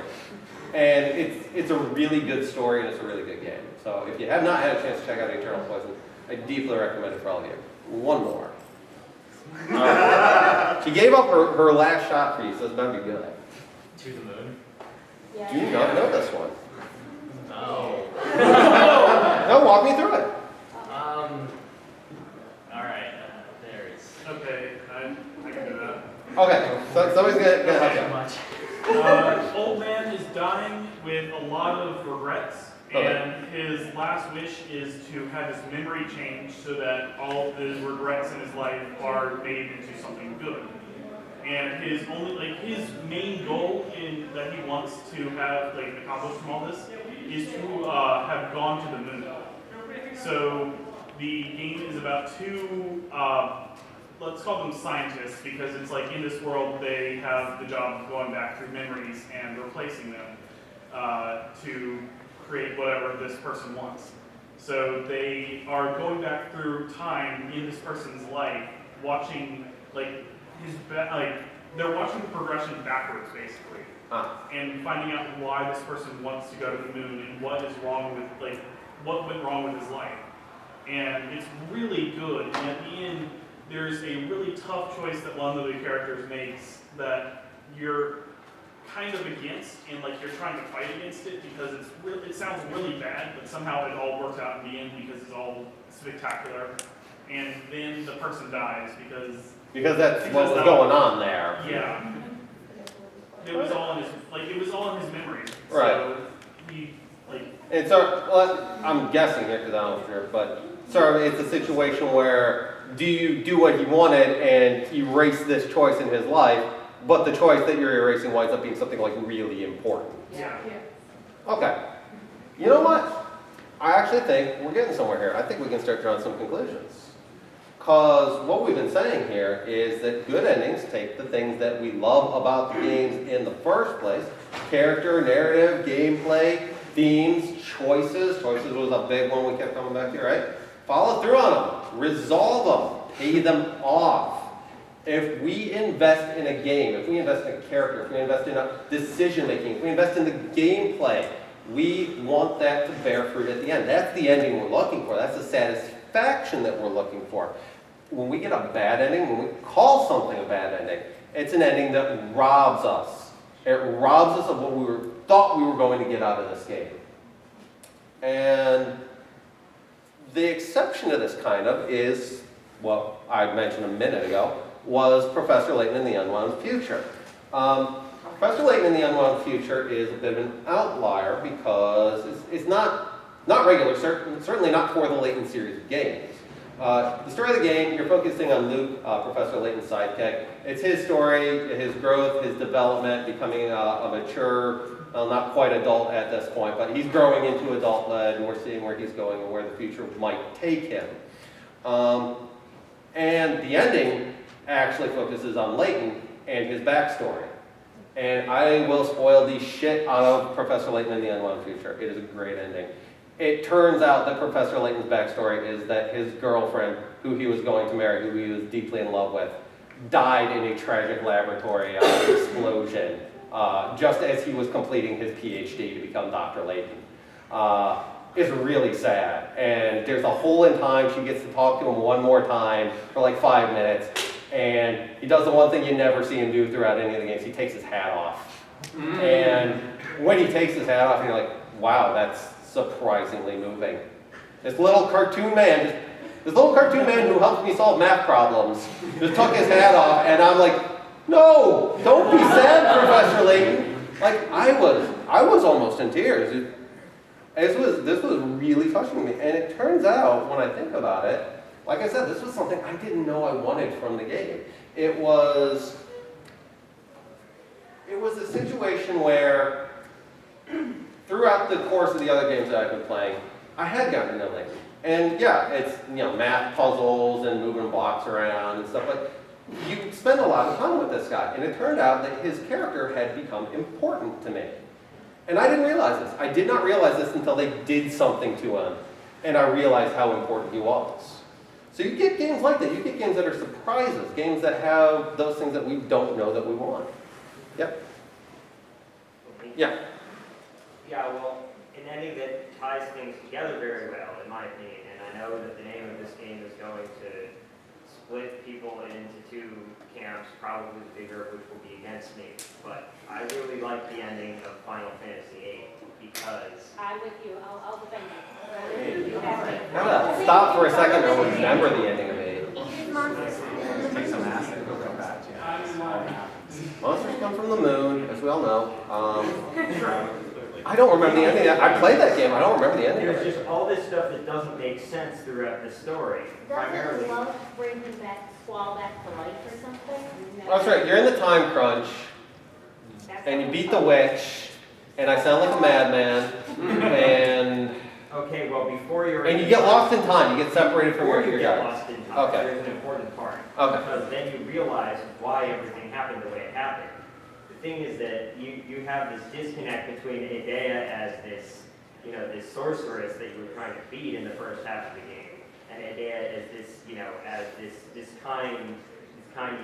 Speaker 1: And it's a really good story, and it's a really good game. So if you have not had a chance to check out Eternal Poison, I deeply recommend it for all of you. One more. She gave up her last shot for you, so it's better be good.
Speaker 11: To the moon?
Speaker 3: Yeah.
Speaker 1: Do you not know this one?
Speaker 11: No.
Speaker 1: No, walk me through it.
Speaker 11: Alright, there is.
Speaker 2: Okay, I can do that.
Speaker 1: Okay, so somebody's gonna help you.
Speaker 2: Old man is dying with a lot of regrets, and his last wish is to have his memory changed so that all of his regrets in his life are made into something good. And his main goal that he wants to have accomplished from all this is to have gone to the moon. So the game is about two, let's call them scientists, because it's like in this world they have the job of going back through memories and replacing them to create whatever this person wants. So they are going back through time in this person's life, watching like they're watching the progression backwards basically, and finding out why this person wants to go to the moon and what is wrong with what went wrong with his life. And it's really good. And at the end, there's a really tough choice that one of the characters makes that you're kind of against, and like you're trying to fight against it because it sounds really bad, but somehow it all works out in the end because it's all spectacular. And then the person dies because
Speaker 1: that's what was going on there.
Speaker 2: Yeah. It was all in his memories.
Speaker 1: Right.
Speaker 2: So he
Speaker 1: And so, well, I'm guessing here because I don't know, but so it's a situation where do you do what he wanted and erase this choice in his life, but the choice that you're erasing winds up being something like really important.
Speaker 2: Yeah.
Speaker 1: Okay. You know what? I actually think we're getting somewhere here. I think we can start drawing some conclusions. Because what we've been saying here is that good endings take the things that we love about the games in the first place, character, narrative, gameplay, themes, choices. Choices was a big one we kept coming back to, right? Follow through on them, resolve them, pay them off. If we invest in a game, if we invest in a character, if we invest in a decision making, if we invest in the gameplay, we want that to bear fruit at the end. That's the ending we're looking for. That's the satisfaction that we're looking for. When we get a bad ending, when we call something a bad ending, it's an ending that robs us. It robs us of what we thought we were going to get out of this game. And the exception to this kind of is what I mentioned a minute ago, was Professor Layton in the Unwound Future. Professor Layton in the Unwound Future is a bit of an outlier because it's not regular, certainly not for the Layton series of games. The story of the game, you're focusing on Luke, Professor Layton's sidekick. It's his story, his growth, his development, becoming a mature, well, not quite adult at this point, but he's growing into adulthood, and we're seeing where he's going and where the future might take him. And the ending actually focuses on Layton and his backstory. And I will spoil the shit out of Professor Layton in the Unwound Future. It is a great ending. It turns out that Professor Layton's backstory is that his girlfriend, who he was going to marry, who he was deeply in love with, died in a tragic laboratory explosion just as he was completing his PhD to become Dr. Layton. It's really sad. And there's a hole in time. She gets to talk to him one more time for like 5 minutes. And he does the one thing you never see him do throughout any of the games. He takes his hat off. And when he takes his hat off, you're like, wow, that's surprisingly moving. This little cartoon man who helps me solve math problems just took his hat off, and I'm like, no, don't be sad, Professor Layton. Like, I was almost in tears. This was really touching me. And it turns out, when I think about it, like I said, this was something I didn't know I wanted from the game. It was a situation where throughout the course of the other games that I've been playing, I had gotten to know Layton. And yeah, it's math puzzles and moving blocks around and stuff like. You spend a lot of time with this guy, and it turned out that his character had become important to me. And I didn't realize this. I did not realize this until they did something to him, and I realized how important he was. So you get games like that. You get games that are surprises, games that have those things that we don't know that we want. Yep. Yeah.
Speaker 5: Yeah, well, an ending that ties things together very well, in my opinion, and I know that the name of this game is going to split people into two camps, probably the bigger of which will be against me, but I really like the ending of Final Fantasy VIII because...
Speaker 14: I'm with you. I'll defend you.
Speaker 1: Stop for a second and remember the ending of VIII.
Speaker 11: Take some acid and go back.
Speaker 1: Monsters come from the moon, as we all know. I don't remember the ending. I played that game. I don't remember the ending.
Speaker 5: There's just all this stuff that doesn't make sense throughout the story. Primarily.
Speaker 14: Doesn't love bring him back, swallow back to life or something?
Speaker 1: That's right. You're in the time crunch, and you beat the witch, and I sound like a madman, and...
Speaker 5: Okay, well, before you're...
Speaker 1: And you get lost in time. You get separated from your
Speaker 5: guys.
Speaker 1: guys.
Speaker 5: Lost in time,
Speaker 1: Okay.
Speaker 5: there's an important part.
Speaker 1: Okay.
Speaker 5: Because then you realize why everything happened the way it happened. The thing is that you have this disconnect between Idea as this you know, this sorceress that you were trying to feed in the first half of the game. And Idea as this, you know, as this kind,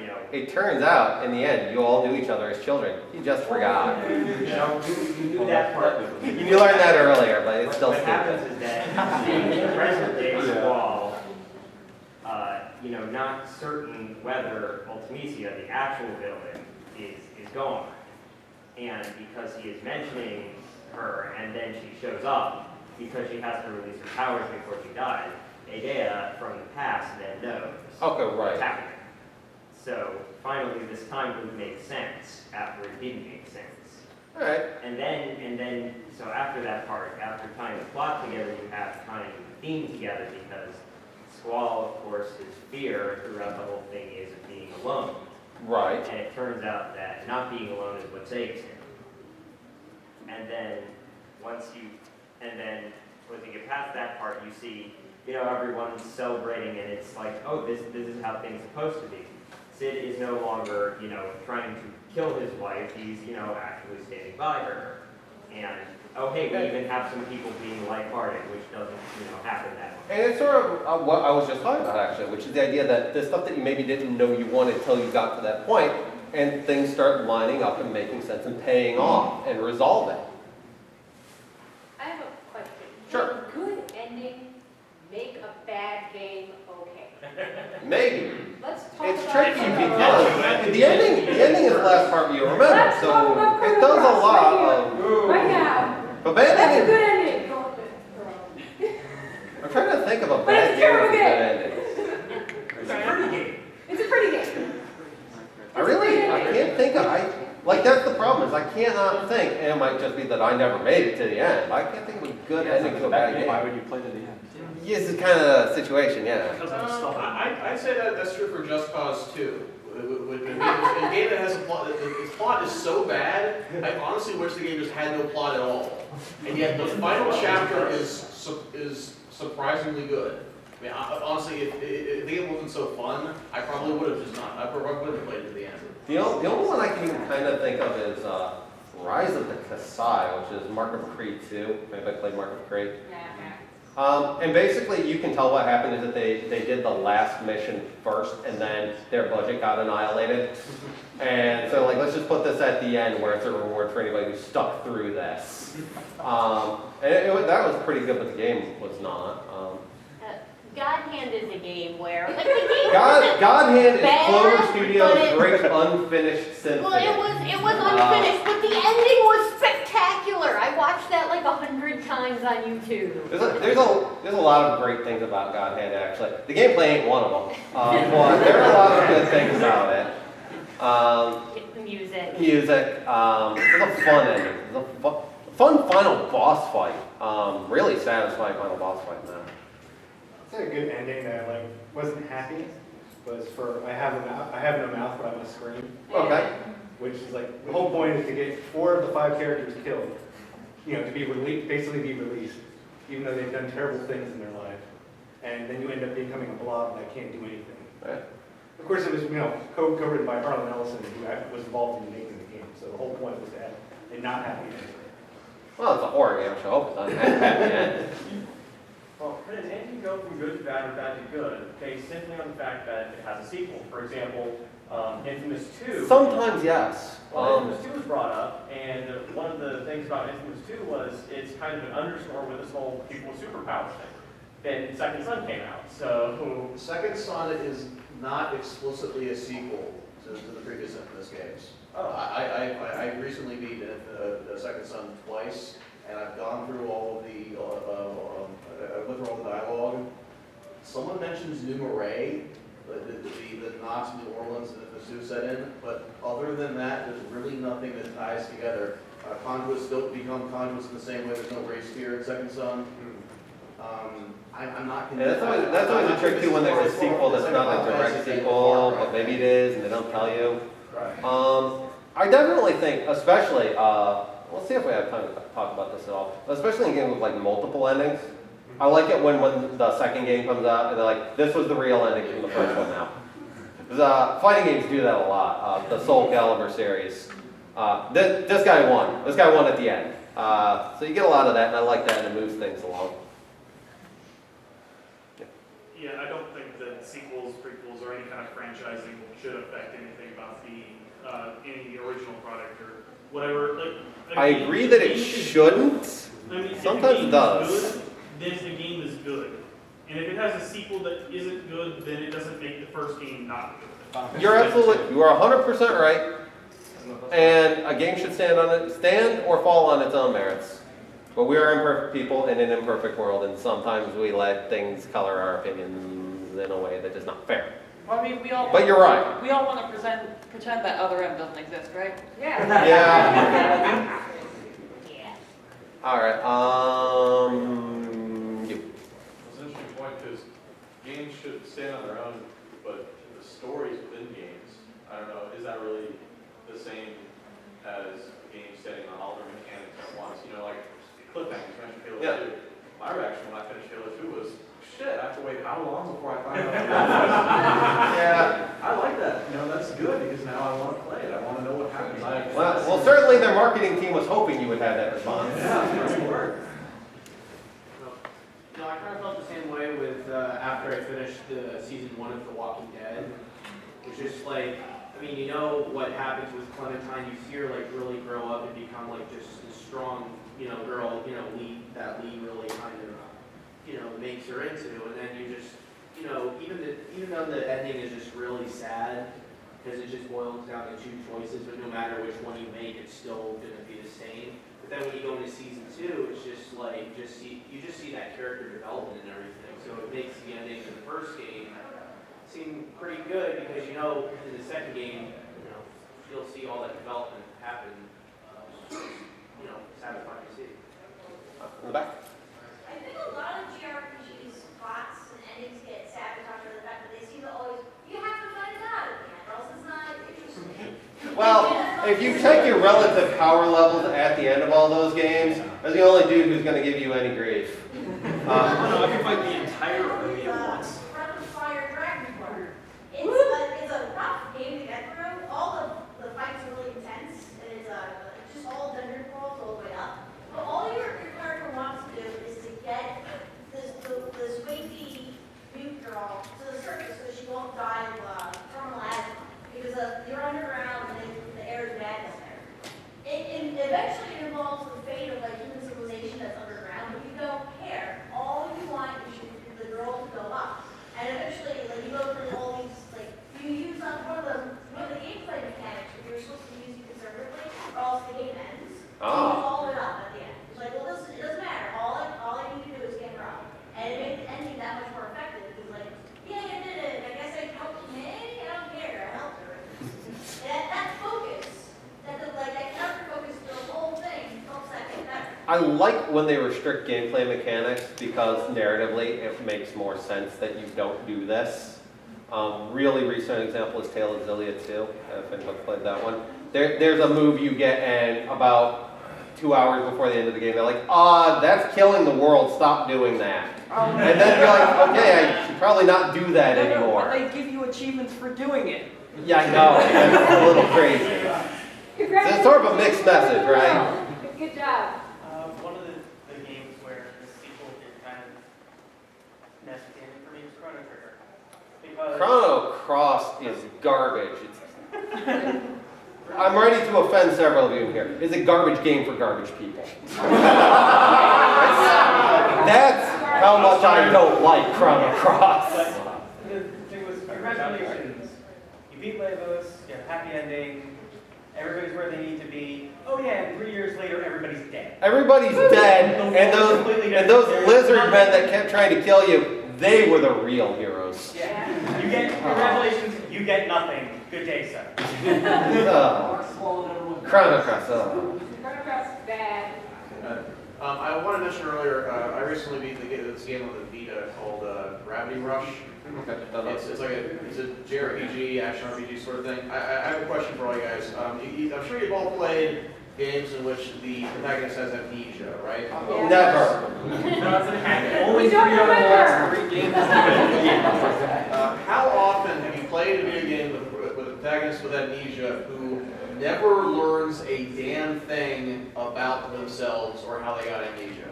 Speaker 5: you know.
Speaker 1: It turns out, in the end, you all knew each other as children. You just forgot.
Speaker 5: You knew that part.
Speaker 1: You learned that earlier, but it's still
Speaker 5: What
Speaker 1: stupid.
Speaker 5: happens is that the present day Squall, you know, not certain whether Ultimisia, the actual villain, is gone. And because he is mentioning her, and then she shows up, because she has to release her powers before she dies, Idea from the past then knows what's happening. So finally this time would make sense after it didn't make sense.
Speaker 1: All right.
Speaker 5: And then, so after that part, after tying the plot together, you have tying the theme together, because Squall, of course, his fear throughout the whole thing is of being alone.
Speaker 1: Right.
Speaker 5: And it turns out that not being alone is what saves him. And then once you get past that part, you see, you know, everyone's celebrating, and it's like, oh, this is how things are supposed to be. Sid is no longer, you know, trying to kill his wife. He's, you know, actually standing by her. And, oh, hey, we even have some people being lighthearted, which doesn't, you know, happen that way.
Speaker 1: And it's sort of what I was just talking about, actually, which is the idea that the stuff that you maybe didn't know you wanted until you got to that point, and things start lining up and making sense and paying off and resolving.
Speaker 3: I have a question.
Speaker 1: Sure.
Speaker 3: Will a good ending make a bad game okay?
Speaker 1: Maybe.
Speaker 3: Let's talk
Speaker 1: It's
Speaker 3: about
Speaker 1: tricky because the ending is the last part you remember,
Speaker 3: Let's talk
Speaker 1: so
Speaker 3: about
Speaker 1: it does a lot of.
Speaker 3: right now.
Speaker 1: But bad
Speaker 3: That's a
Speaker 1: ending.
Speaker 3: good ending. Go
Speaker 1: I'm trying to think of a
Speaker 3: But
Speaker 1: bad
Speaker 3: it's a
Speaker 1: game
Speaker 3: terrible
Speaker 1: with a good ending.
Speaker 5: It's a pretty game.
Speaker 3: It's a pretty game.
Speaker 1: I can't think of, that's the problem, is I cannot think, and it might just be that I never made it to the end. I can't think of a good ending to a bad game.
Speaker 11: Why would you play to the end?
Speaker 1: Yes, it's kind of a situation, yeah.
Speaker 20: I'd say that that's true for Just Cause 2. With a game that has a plot, its plot is so bad, I honestly wish the game just had no plot at all. And yet the final chapter is surprisingly good. I mean, honestly, if the game wasn't so fun, I probably would have just not. I probably would have played it to the end.
Speaker 1: The only one I can even kind of think of is Rise of the Kasai, which is Mark of Creed 2. Anybody played Mark of Creed? And basically, you can tell what happened is that they did the last mission first, and then their budget got annihilated. And so, let's just put this at the end, where it's a reward for anybody who stuck through this. And that was pretty good, but the game was not.
Speaker 14: God Hand is a game where, like, the game
Speaker 1: God Hand is
Speaker 14: bad,
Speaker 1: Clover Studios'
Speaker 14: but
Speaker 1: great unfinished symphony.
Speaker 14: Well, it was unfinished, but the ending was spectacular. I watched that like 100 times on YouTube.
Speaker 1: There's a lot of great things about God Hand, actually. The gameplay ain't one of them. But there are a lot of good things about it.
Speaker 14: The music.
Speaker 1: It's a fun ending. It's a fun final boss fight. Really satisfying final boss fight, man.
Speaker 7: It's a good ending that I wasn't happy. Was for I have no mouth, but I'm gonna scream.
Speaker 1: Okay.
Speaker 7: Which is the whole point is to get 4 of the 5 characters killed. You know, to be released, basically be released, even though they've done terrible things in their life. And then you end up becoming a blob that can't do anything.
Speaker 1: Right.
Speaker 7: Of course, it was co-written by Harlan Ellison, who was involved in making the game. So the whole point was to have a not happy ending.
Speaker 1: Well, it's a horror game, so I hope it doesn't have a happy end.
Speaker 22: Well, could an ending go from good to bad or bad to good based simply on the fact that it has a sequel? For example, Infamous 2.
Speaker 1: Sometimes, yes.
Speaker 22: Well, Infamous 2 was brought up, and one of the things about Infamous 2 was it's kind of an underscore with this whole people with superpowers thing. Then Second Son came out, so...
Speaker 20: Second Son is not explicitly a sequel to the previous Infamous games.
Speaker 22: Oh.
Speaker 20: I recently beat the Second Son twice, and I've gone through all of the, I went through all the dialogue. Someone mentions New Marais, the Knox, New Orleans that the Sioux set in, but other than that, there's really nothing that ties together. Conduits don't become conduits in the same way. There's no race fear in Second Son. I'm not convinced.
Speaker 1: Yeah, that's always a trick too when there's a sequel that's not a direct sequel, but maybe it is and they don't tell you.
Speaker 22: Right.
Speaker 1: I definitely think, especially, we'll see if we have time to talk about this at all, especially in games with multiple endings. I like it when the second game comes out and they're like, this was the real ending from the first one now. Because fighting games do that a lot. The Soul Calibur series. This guy won. This guy won at the end. So you get a lot of that, and I like that, and it moves things along.
Speaker 2: Yeah, I don't think that sequels, prequels, or any kind of franchising should affect anything about the any original product or whatever. Like,
Speaker 1: I agree that it shouldn't.
Speaker 2: I mean,
Speaker 1: Sometimes it does.
Speaker 2: Then the game is good. And if it has a sequel that isn't good, then it doesn't make the first game not good.
Speaker 1: You're absolutely, you are 100% right. And a game should stand or fall on its own merits. But we are imperfect people in an imperfect world, and sometimes we let things color our opinions in a way that is not fair.
Speaker 19: Well, I mean, we all.
Speaker 1: But you're right.
Speaker 19: We all want to pretend that other end doesn't exist, right?
Speaker 3: Yeah.
Speaker 1: Yeah. All right. You.
Speaker 18: It's an interesting point because games should stand on their own, but the stories within games, I don't know, is that really the same as games standing on all their mechanics at once? You know, like cliffhangers, you mentioned Halo 2. My reaction when I finished Halo 2 was, shit, I have to wait how long before I find out?
Speaker 1: Yeah.
Speaker 18: I like that. You know, that's good because now I want to play it. I want to know what happens.
Speaker 1: Well, certainly their marketing team was hoping you would have that response.
Speaker 18: Yeah, it worked.
Speaker 9: No, I kind of felt the same way with after I finished the season 1 of The Walking Dead. It's just like, I mean, you know what happens with Clementine. You see her like really grow up and become like just a strong, you know, girl. You know, that Lee really kind of, you know, makes her into. And then you just, you know, even though the ending is just really sad, because it just boils down to 2 choices, but no matter which one you make, it's still going to be the same. But then when you go into season 2, it's just like, you just see that character development and everything. So it makes the ending of the first game seem pretty good, because you know in the second game, you know, you'll see all that development happen. You know, satisfying to see.
Speaker 1: In the back.
Speaker 10: I think a lot of JRPGs, plots and endings get sabotaged by the fact that they seem to always, you have to find it out at the end, or else it's not interesting.
Speaker 1: Well, if you check your relative power levels at the end of all those games, there's the only dude who's going to give you any grief.
Speaker 12: No, I can fight the entire army at once.
Speaker 10: Rapid Fire Dragon Quarter. It's a rough game to get through. All the fights are really intense, and it's just all dungeon crawls all the way up. But all your character wants to do is to get this wavy mute girl to the surface so she won't die of terminal asthma. Because you're underground and the air is madness there. It eventually involves the fate of like human civilization that's underground, but you don't care. All you want is the girl to go up. And eventually, like you go through all these, like you use one of the gameplay mechanics that you're supposed to use conservatively, or else the game ends. So you all it up at the end. It's like, well, listen, it doesn't matter. All I need to do is get her up, and it makes the ending that much more effective. Because like, yeah, I did it. I guess I helped you. Hey, I don't care. I helped her. That focus, that character focus, the whole thing helps that get better.
Speaker 1: I like when they restrict gameplay mechanics because narratively it makes more sense that you don't do this. Really recent example is Tale of Xillia 2, if anyone played that one. There's a move you get and about 2 hours before the end of the game, they're like, that's killing the world, stop doing that. And then you're like, okay, I should probably not do that anymore.
Speaker 19: But they give you achievements for doing it.
Speaker 1: Yeah, I know, it's a little crazy. It's sort of a mixed message, right?
Speaker 3: Good job.
Speaker 12: One of the games where the sequel did kind of mess with the ending for me was Chrono Trigger. Because
Speaker 1: Chrono Cross is garbage. I'm ready to offend several of you here. It's a garbage game for garbage people. That's how much I don't like Chrono Cross.
Speaker 12: But the thing was, congratulations. You beat Lavos, you have a happy ending, everybody's where they need to be. Oh yeah, and 3 years later, everybody's dead.
Speaker 1: Everybody's dead, and those lizard men that kept trying to kill you, they were the real heroes.
Speaker 12: Yeah. You get, congratulations, you get nothing. Good day, sir.
Speaker 1: Chrono Cross.
Speaker 3: Chrono Cross is bad.
Speaker 20: I want to mention earlier, I recently beat this game on the Vita called Gravity Rush. It's like it's a JRPG, action RPG sort of thing. I have a question for all you guys. I'm sure you've all played games in which the protagonist has amnesia, right?
Speaker 1: Never.
Speaker 11: Only 3 out of the last 3 games.
Speaker 20: How often have you played a video game with a protagonist with amnesia who never learns a damn thing about themselves or how they got amnesia.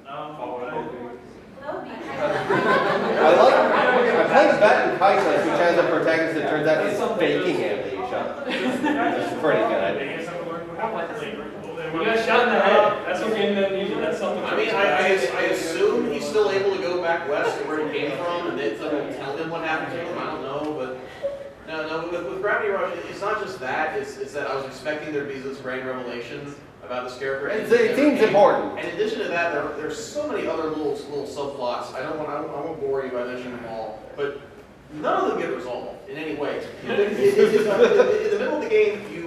Speaker 1: I played Bet and Kaitos, which has a protagonist that turns out is faking amnesia. It's pretty good.
Speaker 6: You got shot in the head. That's what gave him amnesia. That's something.
Speaker 20: I mean, I assume he's still able to go back west to where he came from, and they tell him what happened to him. I don't know, but no. With Gravity Rush, it's not just that. It's that I was expecting there to be this grand revelation about this character.
Speaker 1: It seems important.
Speaker 20: And in addition to that, there's so many other little subplots. I won't bore you by mentioning them all, but none of them get resolved in any way. In the middle of the game, you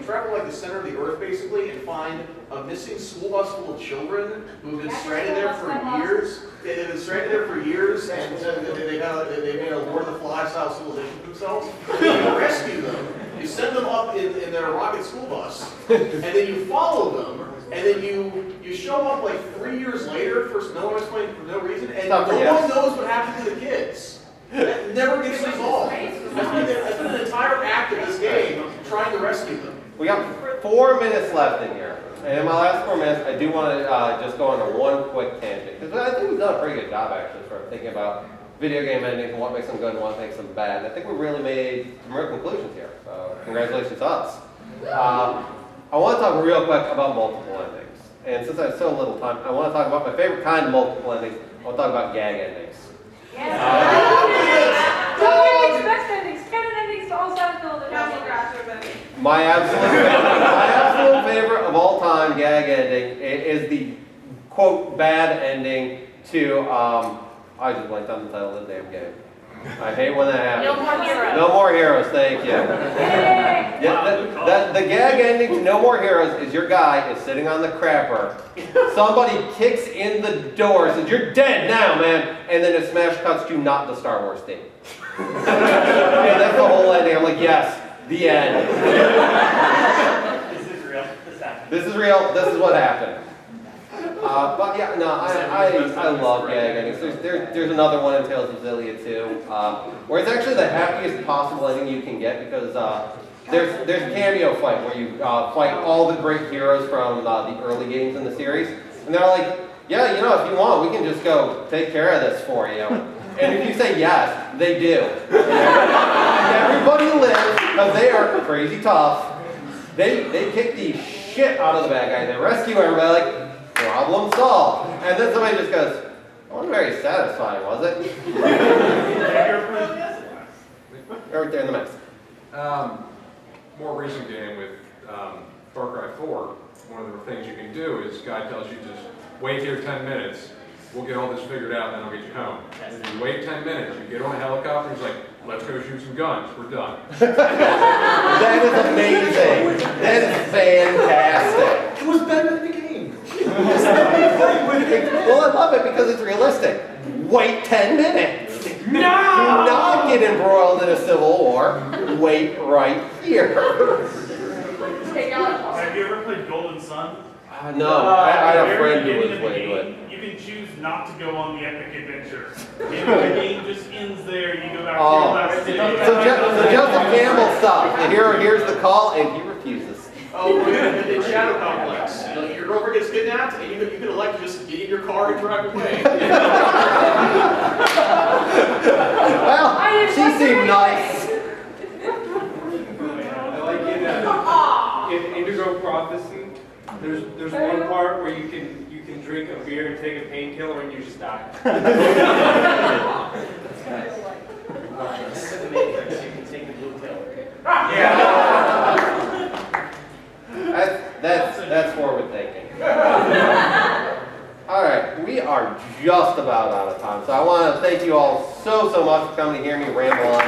Speaker 20: travel like the center of the earth basically and find a missing school bus full of children who've been stranded there for years. They've been stranded there for years, and they made a Lord of the Flies style civilization for themselves. You rescue them, you send them up in their rocket school bus, and then you follow them, and then you show up like 3 years later for no reason, and no one knows what happened to the kids. That never gets resolved. I spent an entire act of this game trying to rescue them.
Speaker 1: We got 4 minutes left in here. And in my last 4 minutes, I do want to just go on a one quick tangent. Because I think we've done a pretty good job, actually, for thinking about video game endings and what makes them good and what makes them bad. And I think we really made some real conclusions here. Congratulations to us. I want to talk real quick about multiple endings. And since I have so little time, I want to talk about my favorite kind of multiple endings. I want to talk about gag endings.
Speaker 8: Don't expect endings. Canon endings to all Seinfeld and Castle Crashers.
Speaker 1: My absolute favorite of all time gag ending is the quote bad ending to I just blanked on the title of the damn game. I hate when that happens.
Speaker 14: No More Heroes.
Speaker 1: No More Heroes, thank you. Yeah, the gag ending to No More Heroes is your guy is sitting on the crapper. Somebody kicks in the door, says, "You're dead now, man," and then it smash cuts to not the Star Wars theme. And that's the whole ending. I'm like, yes, the end.
Speaker 2: This is real. This happened.
Speaker 1: This is real. This is what happened. But yeah, no, I love gag endings. There's another one in Tales of Xillia too, where it's actually the happiest possible ending you can get because there's a cameo fight where you fight all the great heroes from the early games in the series, and they're like, yeah, you know, if you want, we can just go take care of this for you. And if you say yes, they do. And everybody lives because they are crazy tough. They kick the shit out of the bad guy. They rescue everybody. Like, problem solved. And then somebody just goes, "That wasn't very satisfying, was it?" Right there in the mess.
Speaker 4: More recent game with Far Cry 4, one of the things you can do is guy tells you just wait here 10 minutes, we'll get all this figured out, then I'll get you home. And you wait 10 minutes, you get on a helicopter, he's like, let's go shoot some guns, we're done.
Speaker 1: That is amazing. That is fantastic.
Speaker 20: It was better than the game.
Speaker 1: Well, I love it because it's realistic. Wait 10 minutes.
Speaker 15: No!
Speaker 1: Do not get embroiled in a civil war. Wait right here.
Speaker 2: Have you ever played Golden Sun?
Speaker 1: No, I had a friend who was way good.
Speaker 2: You can choose not to go on the epic adventure. And the game just ends there, you go back to your last city.
Speaker 1: So Joseph Campbell stopped. The hero hears the call and he refuses.
Speaker 20: Oh, in Shadow Complex, your girlfriend gets kidnapped, and you can elect to just get in your car and drive away.
Speaker 1: Well, she seemed nice.
Speaker 9: I like in Indigo Prophecy, there's one part where you can drink a beer and take a painkiller and you just die.
Speaker 22: In the Matrix, you can take the blue pill.
Speaker 1: Yeah. That's forward thinking. All right, we are just about out of time, so I want to thank you all so much for coming to hear me ramble on.